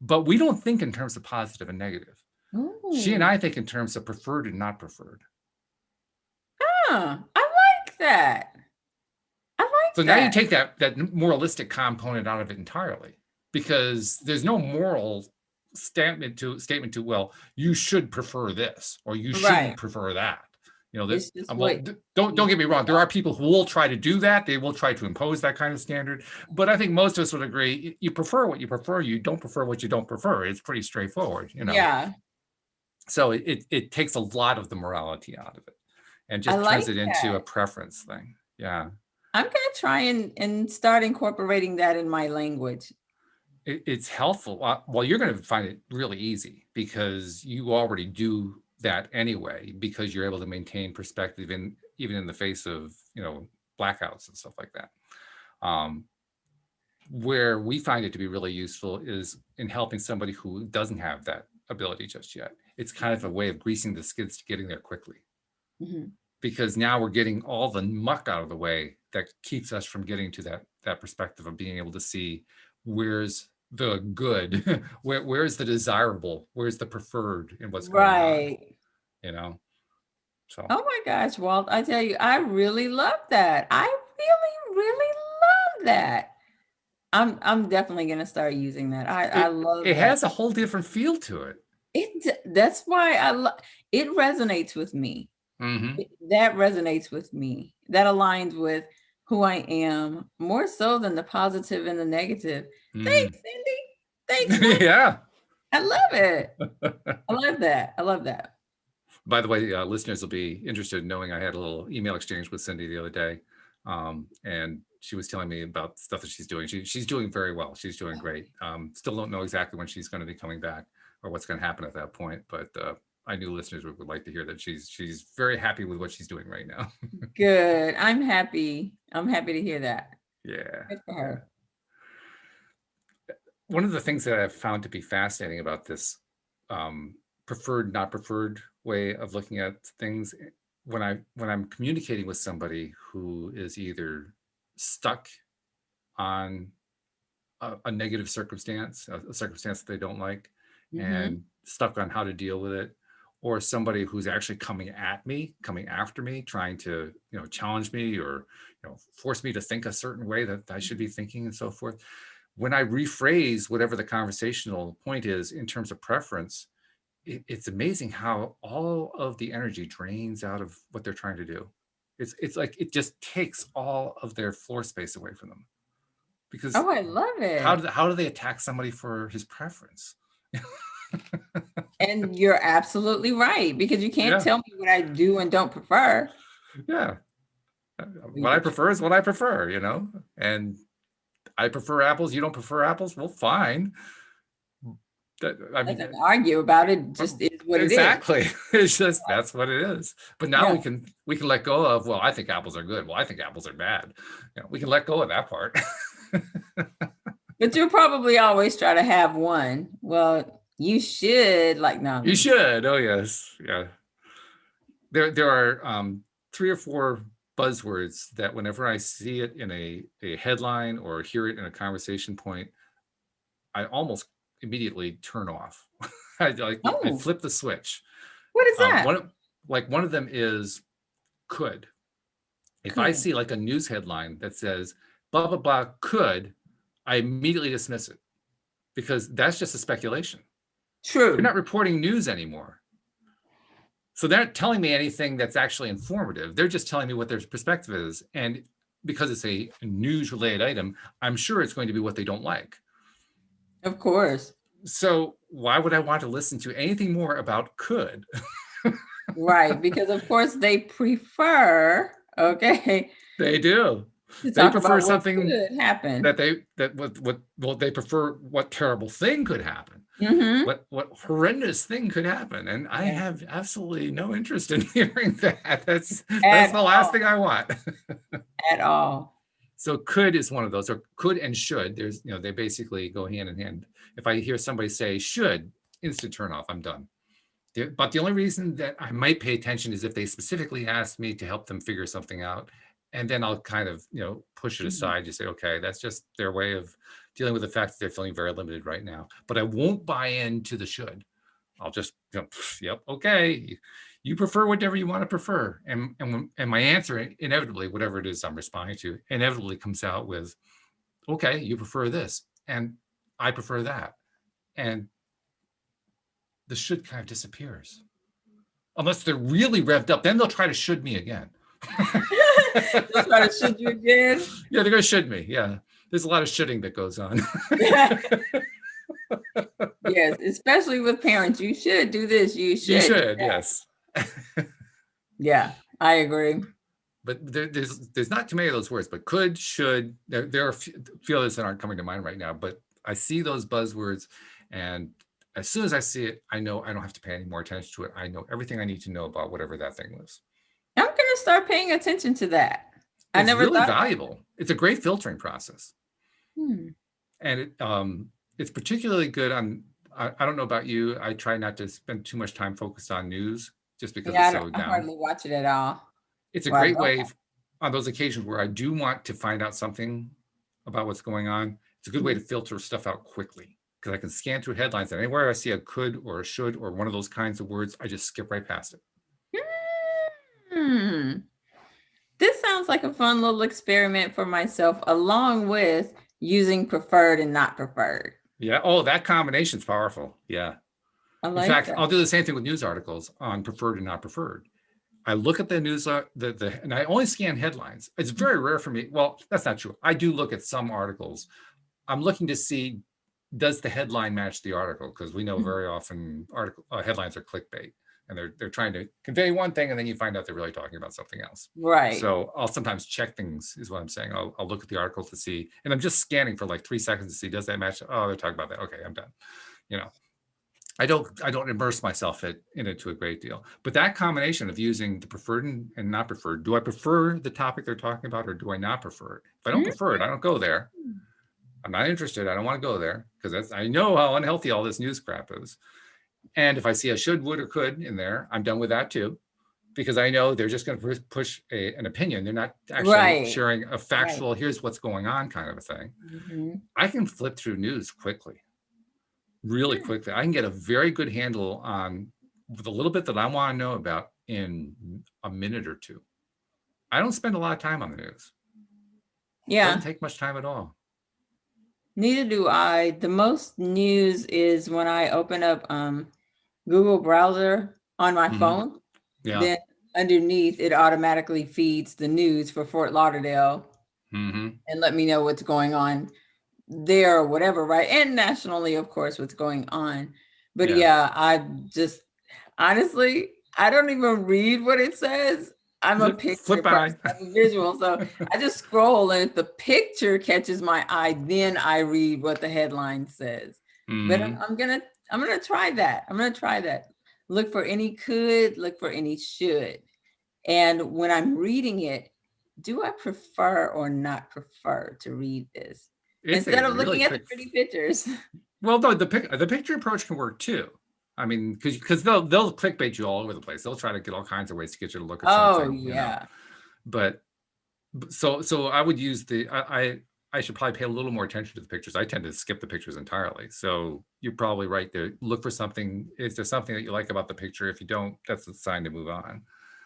A: but we don't think in terms of positive and negative. She and
B: Ooh.
A: I think in terms of preferred and not preferred.
B: Huh. I like that. I
A: So
B: like
A: now you
B: that.
A: take that moralistic component out of it entirely, because there's no moral statement to, well, you should prefer this or you
B: Right.
A: shouldn't prefer that.
B: It's just
A: Well,
B: what
A: don't
B: you
A: get me wrong. There are people who will try to do that. They will try to impose that kind of standard. But I think most of us would agree, you prefer what you prefer. You don't prefer what you don't prefer. It's pretty straightforward.
B: Yeah.
A: So it takes a lot of the morality out of it and
B: I
A: just
B: like
A: turns it into a
B: that.
A: preference thing. Yeah.
B: I'm gonna try and start incorporating that in my language.
A: It's helpful. Well, you're going to find it really easy because you already do that anyway, because you're able to maintain perspective even in the face of blackouts and stuff like that. Um, where we find it to be really useful is in helping somebody who doesn't have that ability just yet. It's kind of a way of greasing the skids to getting there quickly.
B: Mhm.
A: Because now we're getting all the muck out of the way that keeps us from getting to that perspective of being able to see where's the good, where's the desirable, where's the preferred in what's going on,
B: Right.
A: you know? So
B: Oh my gosh, Walt, I tell you, I really love that. I really, really love that. I'm definitely gonna start using that. I love
A: it
B: that.
A: has a whole different feel to it.
B: That's why it resonates with me.
A: Mm-hmm.
B: That resonates with me. That aligns with who I am more so than the positive and the negative.
A: Mm-hmm.
B: Thanks, Cindy. Thanks, Walt.
A: Yeah.
B: I love it. I love that. I love that.
A: By the way, listeners will be interested in knowing I had a little email exchange with Cindie the other day. And she was telling me about stuff that she's doing. She's doing very well. She's doing great. Still don't know exactly when she's going to be coming back or what's going to happen at that point. But I knew listeners would like to hear that she's very happy with what she's doing right now.
B: Good. I'm happy. I'm happy to hear that.
A: Yeah.
B: Good for her.
A: One of the things that I've found to be fascinating about this preferred, not preferred way of looking at things, when I'm communicating with somebody who is either stuck on a negative circumstance, a circumstance that they don't like,
B: Mm-hmm.
A: and stuck on how to deal with it, or somebody who's actually coming after me, trying to challenge me or force me to think a certain way that I should be thinking and so forth. When I rephrase whatever the conversational point is in terms of preference, it's amazing how all of the energy drains out of what they're trying to do. It's like it just takes all of their floor space away from them. Because
B: Oh, I love
A: how
B: it.
A: do they attack somebody for his preference?
B: And you're absolutely right, because you can't
A: Yeah,
B: tell me what I do and don't prefer.
A: yeah. What I prefer is what I prefer, and I prefer apples. You don't prefer apples? Well, fine. I mean,
B: Nothing to argue about it. Just is what it is.
A: exactly. It's just that's what it is. But now
B: Yeah.
A: we can let go of, well, I think apples are good. Well, I think apples are bad. We can let go of that part.
B: But you'll probably always try to have one. Well, you should no.
A: You should. Oh yes. Yeah. There are 3 or 4 buzzwords that whenever I see it in a headline or hear it in a conversation point, I almost immediately turn off. I
B: Oh,
A: flip the switch.
B: what is that?
A: One of them is could. If I
B: Could.
A: see like a news headline that says blah blah blah could, I immediately dismiss it because that's just a speculation. They're
B: True.
A: not reporting news anymore. So they're not telling me anything that's actually informative. They're just telling me what their perspective is. And because it's a news related item, I'm sure it's going to be what they don't like.
B: Of course.
A: So why would I want to listen to anything more about could?
B: Right. Because of course they prefer, okay,
A: They do.
B: to
A: They
B: talk
A: prefer
B: about what
A: something
B: could happen.
A: that they prefer what terrible thing could happen.
B: Mm-hmm.
A: What horrendous thing could happen. And I
B: Yeah.
A: have absolutely no interest in hearing that. That's
B: At
A: the last
B: all.
A: thing I want.
B: At all.
A: So could is one of those, or could and should. There's, they basically go hand in hand. If I hear somebody say should, instant turn off, I'm done. But the only reason that I might pay attention is if they specifically ask me to help them figure something out. And then I'll kind of, push it aside. You say, okay, that's just their way of dealing with the fact that they're feeling very limited right now. But I won't buy into the should. I'll just, yep, okay. You prefer whatever you want to prefer. And my answer, inevitably, whatever it is I'm responding to, inevitably comes out with, okay, you prefer this. And I prefer that. And the should kind of disappears. Unless they're really revved up, then they'll try to should me again.
B: They'll try to should you again.
A: Yeah, they're going to should me. Yeah. There's a lot of shitting that goes on.
B: Yes, especially with parents. You should do this. You should.
A: You should, yes.
B: Yeah, I agree.
A: But there's not too many of those words, but could, should, there are a few others that aren't coming to mind right now, but I see those buzzwords, and as soon as I see it, I know I don't have to pay any more attention to it. I know everything I need to know about whatever that thing was.
B: I'm going to start paying attention to that. I
A: It's
B: never
A: really
B: thought
A: valuable. It's a great filtering process.
B: Hmm.
A: And it's particularly good on I don't know about you. I try not to spend too much time focused on news just because
B: Yeah,
A: it's so
B: I
A: down.
B: hardly watch it at all.
A: It's a
B: Well, I
A: great
B: don't.
A: way on those occasions where I do want to find out something about what's going on. It's a good way to filter stuff out quickly because I can scan through headlines and anywhere I see a could or a should or one of those kinds of words, I just skip right past it.
B: Hmm. This sounds like a fun little experiment for myself, along with using preferred and not preferred.
A: Yeah. Oh, that combination's powerful. Yeah.
B: I
A: In
B: like
A: fact,
B: that.
A: I'll do the same thing with news articles on preferred and not preferred. I look at the news, and I only scan headlines. It's very rare for me. Well, that's not true. I do look at some articles. I'm looking to see, does the headline match the article? Because we know very often headlines are clickbait, and they're trying to convey one thing, and then you find out they're really talking about something else.
B: Right.
A: So I'll sometimes check things, is what I'm saying. I'll look at the article to see, and I'm just scanning for like 3 seconds to see, does that match? Oh, they're talking about that. Okay, I'm done. You know, I don't immerse myself in it to a great deal. But that combination of using the preferred and not preferred, do I prefer the topic they're talking about or do I not prefer it? If I don't prefer it, I don't go there. I'm not interested. I don't want to go there because I know how unhealthy all this news crap is. And if I see a should, would, or could in there, I'm done with that too, because I know they're just going to push an opinion. They're not actually sharing a factual, here's what's going on kind of a thing. I can flip through news quickly. Really quickly. I can get a very good handle on the little bit that I want to know about in a minute or two. I don't spend a lot of time on the news.
B: Yeah.
A: It doesn't take much time at all.
B: Neither do I. The most news is when I open up Google browser on my phone.
A: Yeah.
B: Then underneath it automatically feeds the news for Fort Lauderdale and let me know what's going on there or whatever, right? And nationally, of course, what's going on. But yeah, I just honestly, I don't even read what it says. I'm a picture person, I'm a visual. So I just scroll, and if the picture catches my eye, then I read what the headline says. But I'm gonna try that. I'm gonna try that. Look for any could, look for any should. And when I'm reading it, do I prefer or not prefer to read this? Instead of looking at the pretty pictures.
A: Well, no, the picture approach can work too. I mean, because they'll clickbait you all over the place. They'll try to get all kinds of ways to get you to look at something.
B: Oh yeah.
A: But so I would use I should probably pay a little more attention to the pictures. I tend to skip the pictures entirely. So you're probably right there. Look for something. Is there something that you like about the picture? If you don't, that's a sign to move on.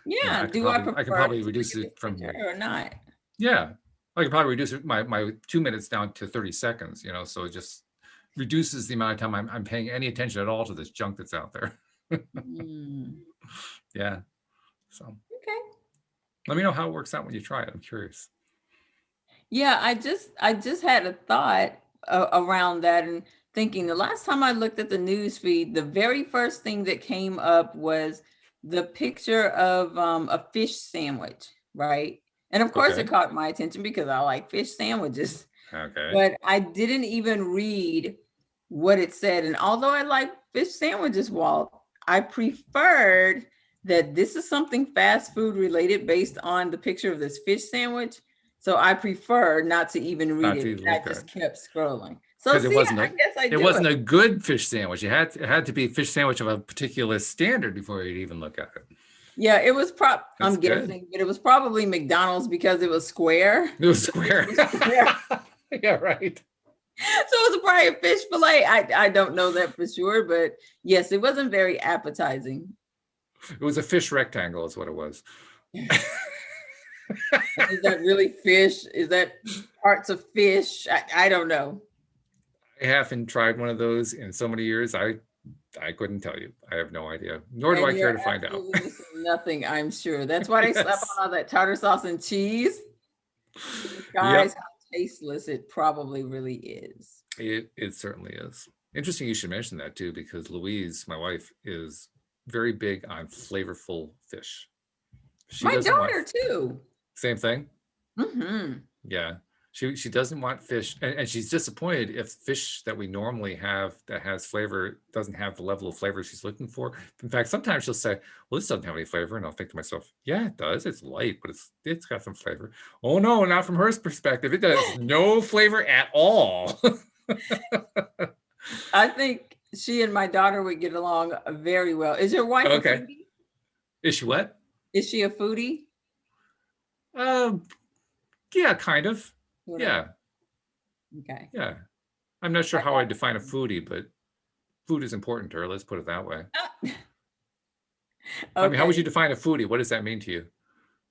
B: Yeah. I can probably reduce it from or not.
A: Yeah. I could probably reduce my 2 minutes down to 30 seconds, so it just reduces the amount of time I'm paying any attention at all to this junk that's out there. Yeah. So.
B: Okay.
A: Let me know how it works out when you try it. I'm curious.
B: Yeah, I just had a thought around that and thinking the last time I looked at the news feed, the very first thing that came up was the picture of a fish sandwich, right? And of course it caught my attention because I like fish sandwiches.
A: Okay.
B: But I didn't even read what it said. And although I like fish sandwiches, Walt, I preferred that this is something fast food related based on the picture of this fish sandwich. So I prefer not to even read it. I just kept scrolling. So see,
A: it wasn't a good fish sandwich. It had to be a fish sandwich of a particular standard before you'd even look at it.
B: Yeah, it was I'm guessing, but it was probably McDonald's because it was square.
A: It was square. Yeah, right.
B: So it was probably a fish fillet. I don't know that for sure, but yes, it wasn't very appetizing.
A: It was a fish rectangle is what it was.
B: Is that really fish? Is that parts of fish? I don't know.
A: I haven't tried one of those in so many years. I couldn't tell you. I have no idea. Nor do I care to find out.
B: Nothing, I'm sure. That's why they slap on all that tartar sauce and cheese. Guys, how tasteless it probably really is.
A: It certainly is. Interesting you should mention that too, because Louise, my wife, is very big on flavorful fish.
B: My daughter too.
A: Same thing? Yeah. She doesn't want fish, and she's disappointed if fish that we normally have that has flavor doesn't have the level of flavor she's looking for. In fact, sometimes she'll say, well, this doesn't have any flavor. And I'll think to myself, yeah, it does. It's light, but it's got some flavor. Oh no, not from her perspective. It does no flavor at all.
B: I think she and my daughter would get along very well. Is your wife a
A: Okay.
B: foodie?
A: Is she what?
B: Is she a foodie?
A: Um, yeah, kind of.
B: Sort of.
A: Yeah,
B: Okay.
A: yeah. I'm not sure
B: I
A: how I
B: got
A: define a foodie, but food is important to her. Let's put it that way.
B: ah,
A: I mean, how would you
B: okay.
A: define a foodie? What does that mean to you?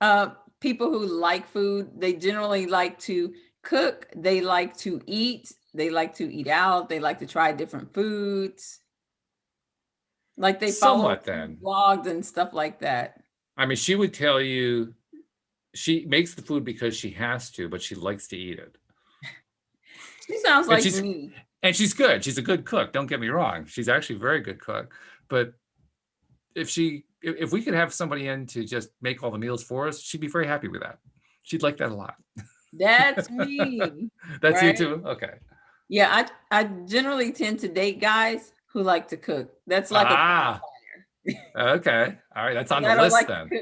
B: Uh, People who like food, they generally like to cook. They like to eat. They like to eat out. They like to try different foods. Like they follow
A: Somewhat
B: food
A: then.
B: blogs and stuff like that.
A: I mean, she would tell you she makes the food because she has to, but she likes to eat it.
B: She sounds
A: And
B: like
A: she's
B: me.
A: and she's good. She's a good cook. Don't get me wrong. She's actually a very good cook. But if we could have somebody in to just make all the meals for us, she'd be very happy with that. She'd like that a lot.
B: That's me,
A: That's you
B: right?
A: too? Okay.
B: Yeah, I generally tend to date guys who like to cook. That's like a
A: Ah,
B: qualifier.
A: okay. All right. That's on
B: 'Cause
A: the
B: I don't
A: list
B: like to
A: then.
B: cook.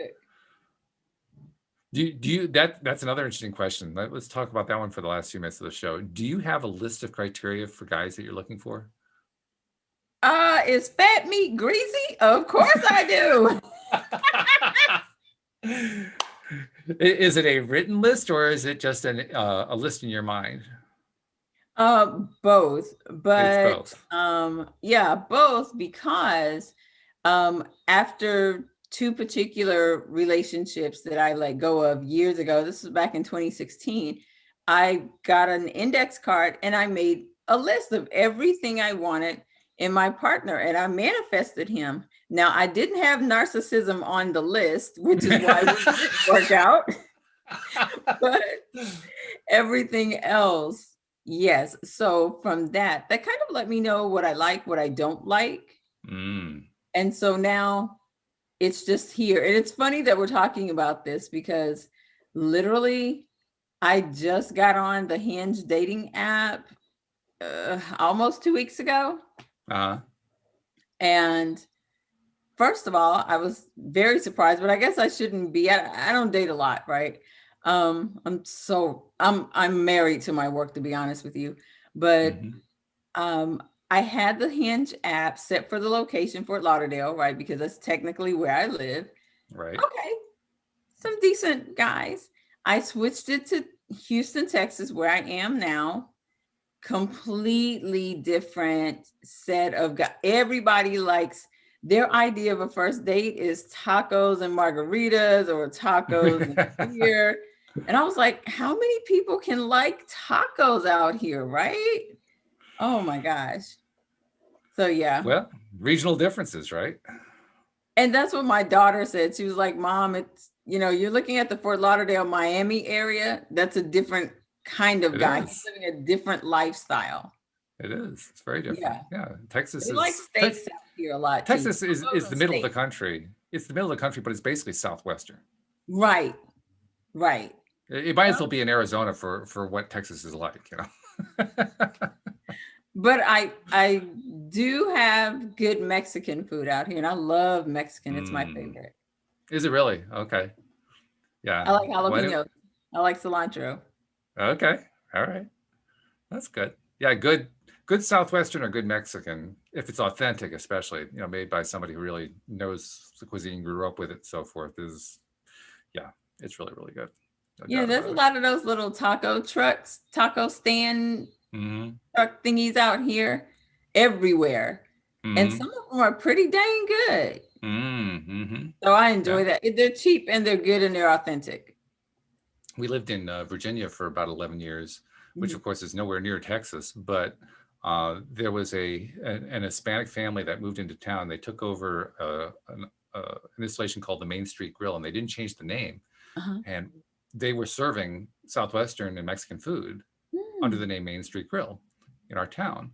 A: That's another interesting question. Let's talk about that one for the last few minutes of the show. Do you have a list of criteria for guys that you're looking for?
B: Is fat meat greasy? Of course I do.
A: Is it a written list or is it just a list in your mind?
B: Both,
A: It's
B: but
A: both.
B: yeah, both because after two particular relationships that I let go of years ago, this was back in 2016, I got an index card and I made a list of everything I wanted in my partner and I manifested him. Now, I didn't have narcissism on the list, which is why we didn't work out, but everything else, yes. So from that kind of let me know what I like, what I don't like.
A: Mm.
B: And so now it's just here. And it's funny that we're talking about this because literally I just got on the Hinge dating app almost 2 weeks ago.
A: Uh-huh.
B: And first of all, I was very surprised, but I guess I shouldn't be. I don't date a lot, right? I'm married to my work, to be honest with you. But
A: Mhm.
B: I had the Hinge app set for the location, Fort Lauderdale, right? Because that's technically where I live.
A: Right.
B: Okay, some decent guys. I switched it to Houston, Texas, where I am now. Completely different set of guys. Everybody likes their idea of a first date is tacos and margaritas or tacos and beer. And I was like, how many people can like tacos out here, right? Oh my gosh. So yeah.
A: Well, regional differences, right?
B: And that's what my daughter said. She was like, Mom, it's, you're looking at the Fort Lauderdale, Miami area. That's a different kind of
A: It
B: guy. He's
A: is.
B: living a different lifestyle.
A: It is. It's very different.
B: Yeah.
A: Yeah. Texas
B: They like
A: is
B: steaks out here a lot too.
A: Texas
B: Tacos
A: is the
B: and
A: middle of the
B: steak.
A: country. It's the middle of the country, but it's basically southwestern.
B: Right. Right.
A: It might as well be in Arizona for what Texas is like,
B: But I do have good Mexican food out here, and I love Mexican. It's my favorite.
A: Is it really? Okay. Yeah.
B: I like jalapenos. I like cilantro.
A: Okay. All right. That's good. Yeah, good Southwestern or good Mexican, if it's authentic, especially, made by somebody who really knows the cuisine, grew up with it, so forth, it's really, really good. No
B: Yeah,
A: doubt
B: there's a
A: about
B: lot of those little taco trucks, taco stand truck thingies out here everywhere. And some of them are pretty dang good. So I enjoy that. They're cheap and they're good and they're authentic.
A: We lived in Virginia for about 11 years, which of course is nowhere near Texas, but there was an Hispanic family that moved into town. They took over an installation called the Main Street Grill, and they didn't change the name. And they were serving Southwestern and Mexican food under the name Main Street Grill in our town.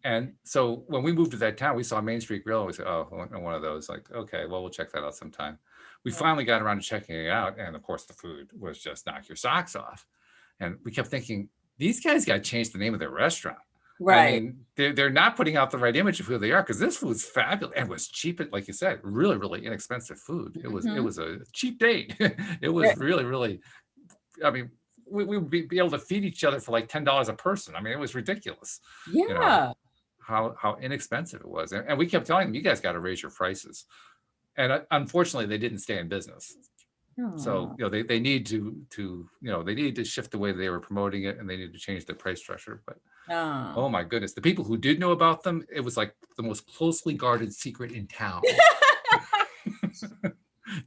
A: And so when we moved to that town, we saw Main Street Grill and we said, oh, one of those. Like, okay, well, we'll check that out sometime. We finally got around to checking it out. And of course, the food was just knock your socks off. And we kept thinking, these guys got to change the name of their restaurant.
B: Right.
A: I mean, they're not putting out the right image of who they are, because this food's fabulous and was cheap. Like you said, really, really inexpensive food. It was a cheap date. It was really, really, I mean, we would be able to feed each other for like $10 a person. I mean, it was ridiculous.
B: Yeah.
A: how inexpensive it was. And we kept telling them, you guys got to raise your prices. And unfortunately, they didn't stay in business. So, they need to they need to shift the way they were promoting it, and they need to change the price structure. But oh my goodness, the people who did know about them, it was like the most closely guarded secret in town.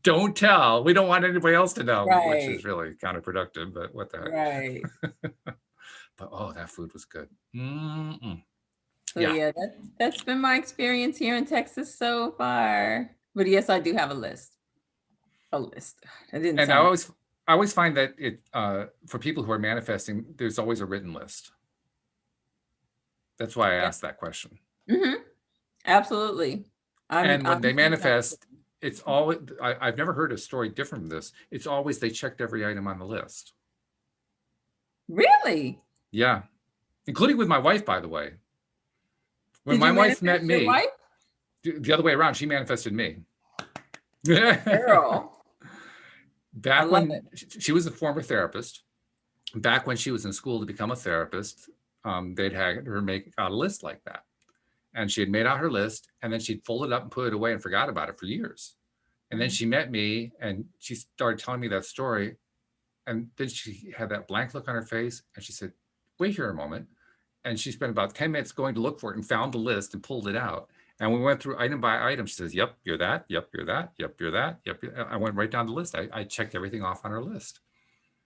A: Don't tell. We don't want anybody else to know, which is really counterproductive, but what the heck.
B: Right.
A: But that food was good.
B: So that's been my experience here in Texas so far. But yes, I do have a list. I
A: always find that it for people who are manifesting, there's always a written list. That's why I asked that question.
B: Absolutely.
A: When they manifest, it's always, I've never heard a story different from this. It's always they checked every item on the list.
B: Really?
A: Yeah. Including with my wife, by the way. When my wife met me, the other way around, she manifested me.
B: Girl.
A: Back when she was a former therapist, back when she was in school to become a therapist, they'd had her make out a list like that. And she had made out her list, and then she'd fold it up and put it away and forgot about it for years. And then she met me and she started telling me that story. And then she had that blank look on her face and she said, wait here a moment. And she spent about 10 minutes going to look for it and found the list and pulled it out. And we went through item by item. She says, yep, you're that. Yep, you're that. Yep, you're that. Yep. I went right down the list. I checked everything off on her list.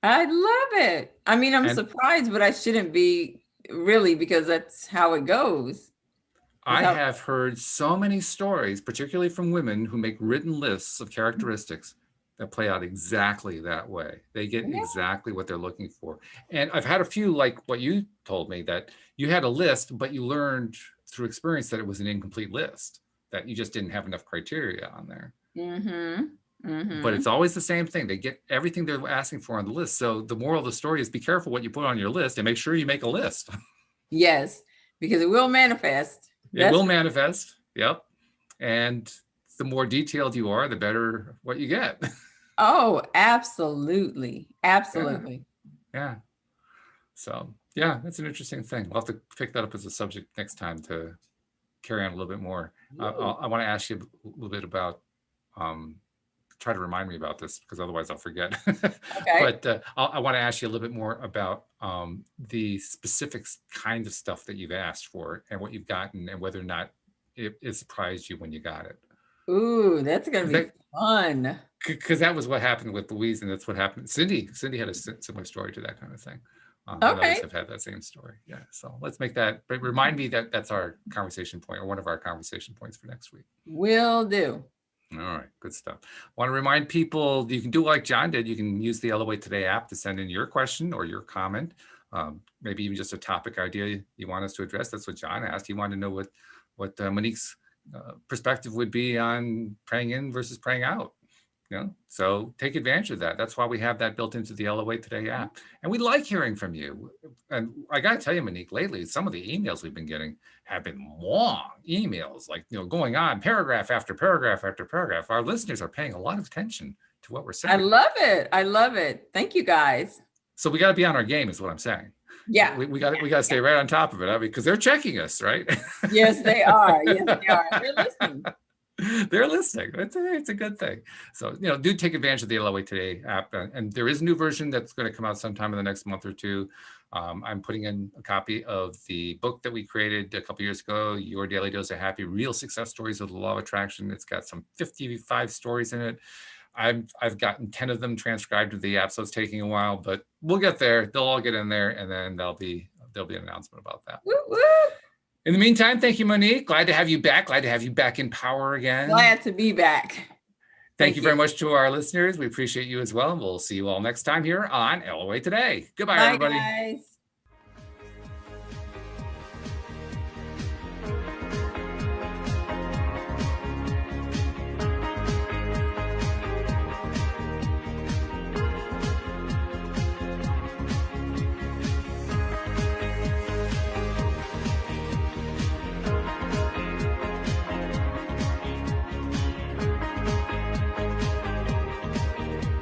B: I love it. I mean, I'm surprised, but I shouldn't be really, because that's how it goes.
A: I have heard so many stories, particularly from women who make written lists of characteristics that play out exactly that way. They get exactly what they're looking for. And I've had a few, like what you told me, that you had a list, but you learned through experience that it was an incomplete list, that you just didn't have enough criteria on there. But it's always the same thing. They get everything they're asking for on the list. So the moral of the story is be careful what you put on your list and make sure you make a list.
B: Yes, because it will manifest.
A: It will manifest. Yep. And the more detailed you are, the better what you get.
B: Oh, absolutely. Absolutely.
A: Yeah. So, yeah, that's an interesting thing. We'll have to pick that up as a subject next time to carry on a little bit more. I want to ask you a little bit about, try to remind me about this because otherwise I'll forget. But I want to ask you a little bit more about the specific kind of stuff that you've asked for and what you've gotten and whether or not it surprised you when you got it.
B: Ooh, that's going to be fun.
A: Because that was what happened with Louise, and that's what happened. Cindie had a similar story to that kind of thing. Others have had that same story. Yeah. So let's make that, but remind me that that's our conversation point, or one of our conversation points for next week.
B: Will do.
A: All right, good stuff. I want to remind people you can do like John did. You can use the LOA Today app to send in your question or your comment, maybe even just a topic idea you want us to address. That's what John asked. He wanted to know what Monique's perspective would be on praying in versus praying out. So take advantage of that. That's why we have that built into the LOA Today app. And we like hearing from you. And I got to tell you, Monique, lately, some of the emails we've been getting have been long emails, like, going on paragraph after paragraph after paragraph. Our listeners are paying a lot of attention to what we're saying.
B: I love it. I love it. Thank you, guys.
A: So we got to be on our game is what I'm saying.
B: Yeah.
A: We got to stay right on top of it, because they're checking us, right?
B: Yes, they are. Yes, they are. They're listening.
A: They're listening. It's a good thing. So, do take advantage of the LOA Today app. And there is a new version that's going to come out sometime in the next month or two. I'm putting in a copy of the book that we created a couple years ago, Your Daily Dose of Happy, Real Success Stories of the Law of Attraction. It's got some 55 stories in it. I've gotten 10 of them transcribed to the app, so it's taking a while, but we'll get there. They'll all get in there, and then there'll be an announcement about that.
B: Woo, woo.
A: In the meantime, thank you, Monique. Glad to have you back. Glad to have you back in power again.
B: Glad to be back.
A: Thank you very much to our listeners. We appreciate you as well. And we'll see you all next time here on LOA Today. Goodbye, everybody.
B: Bye, guys.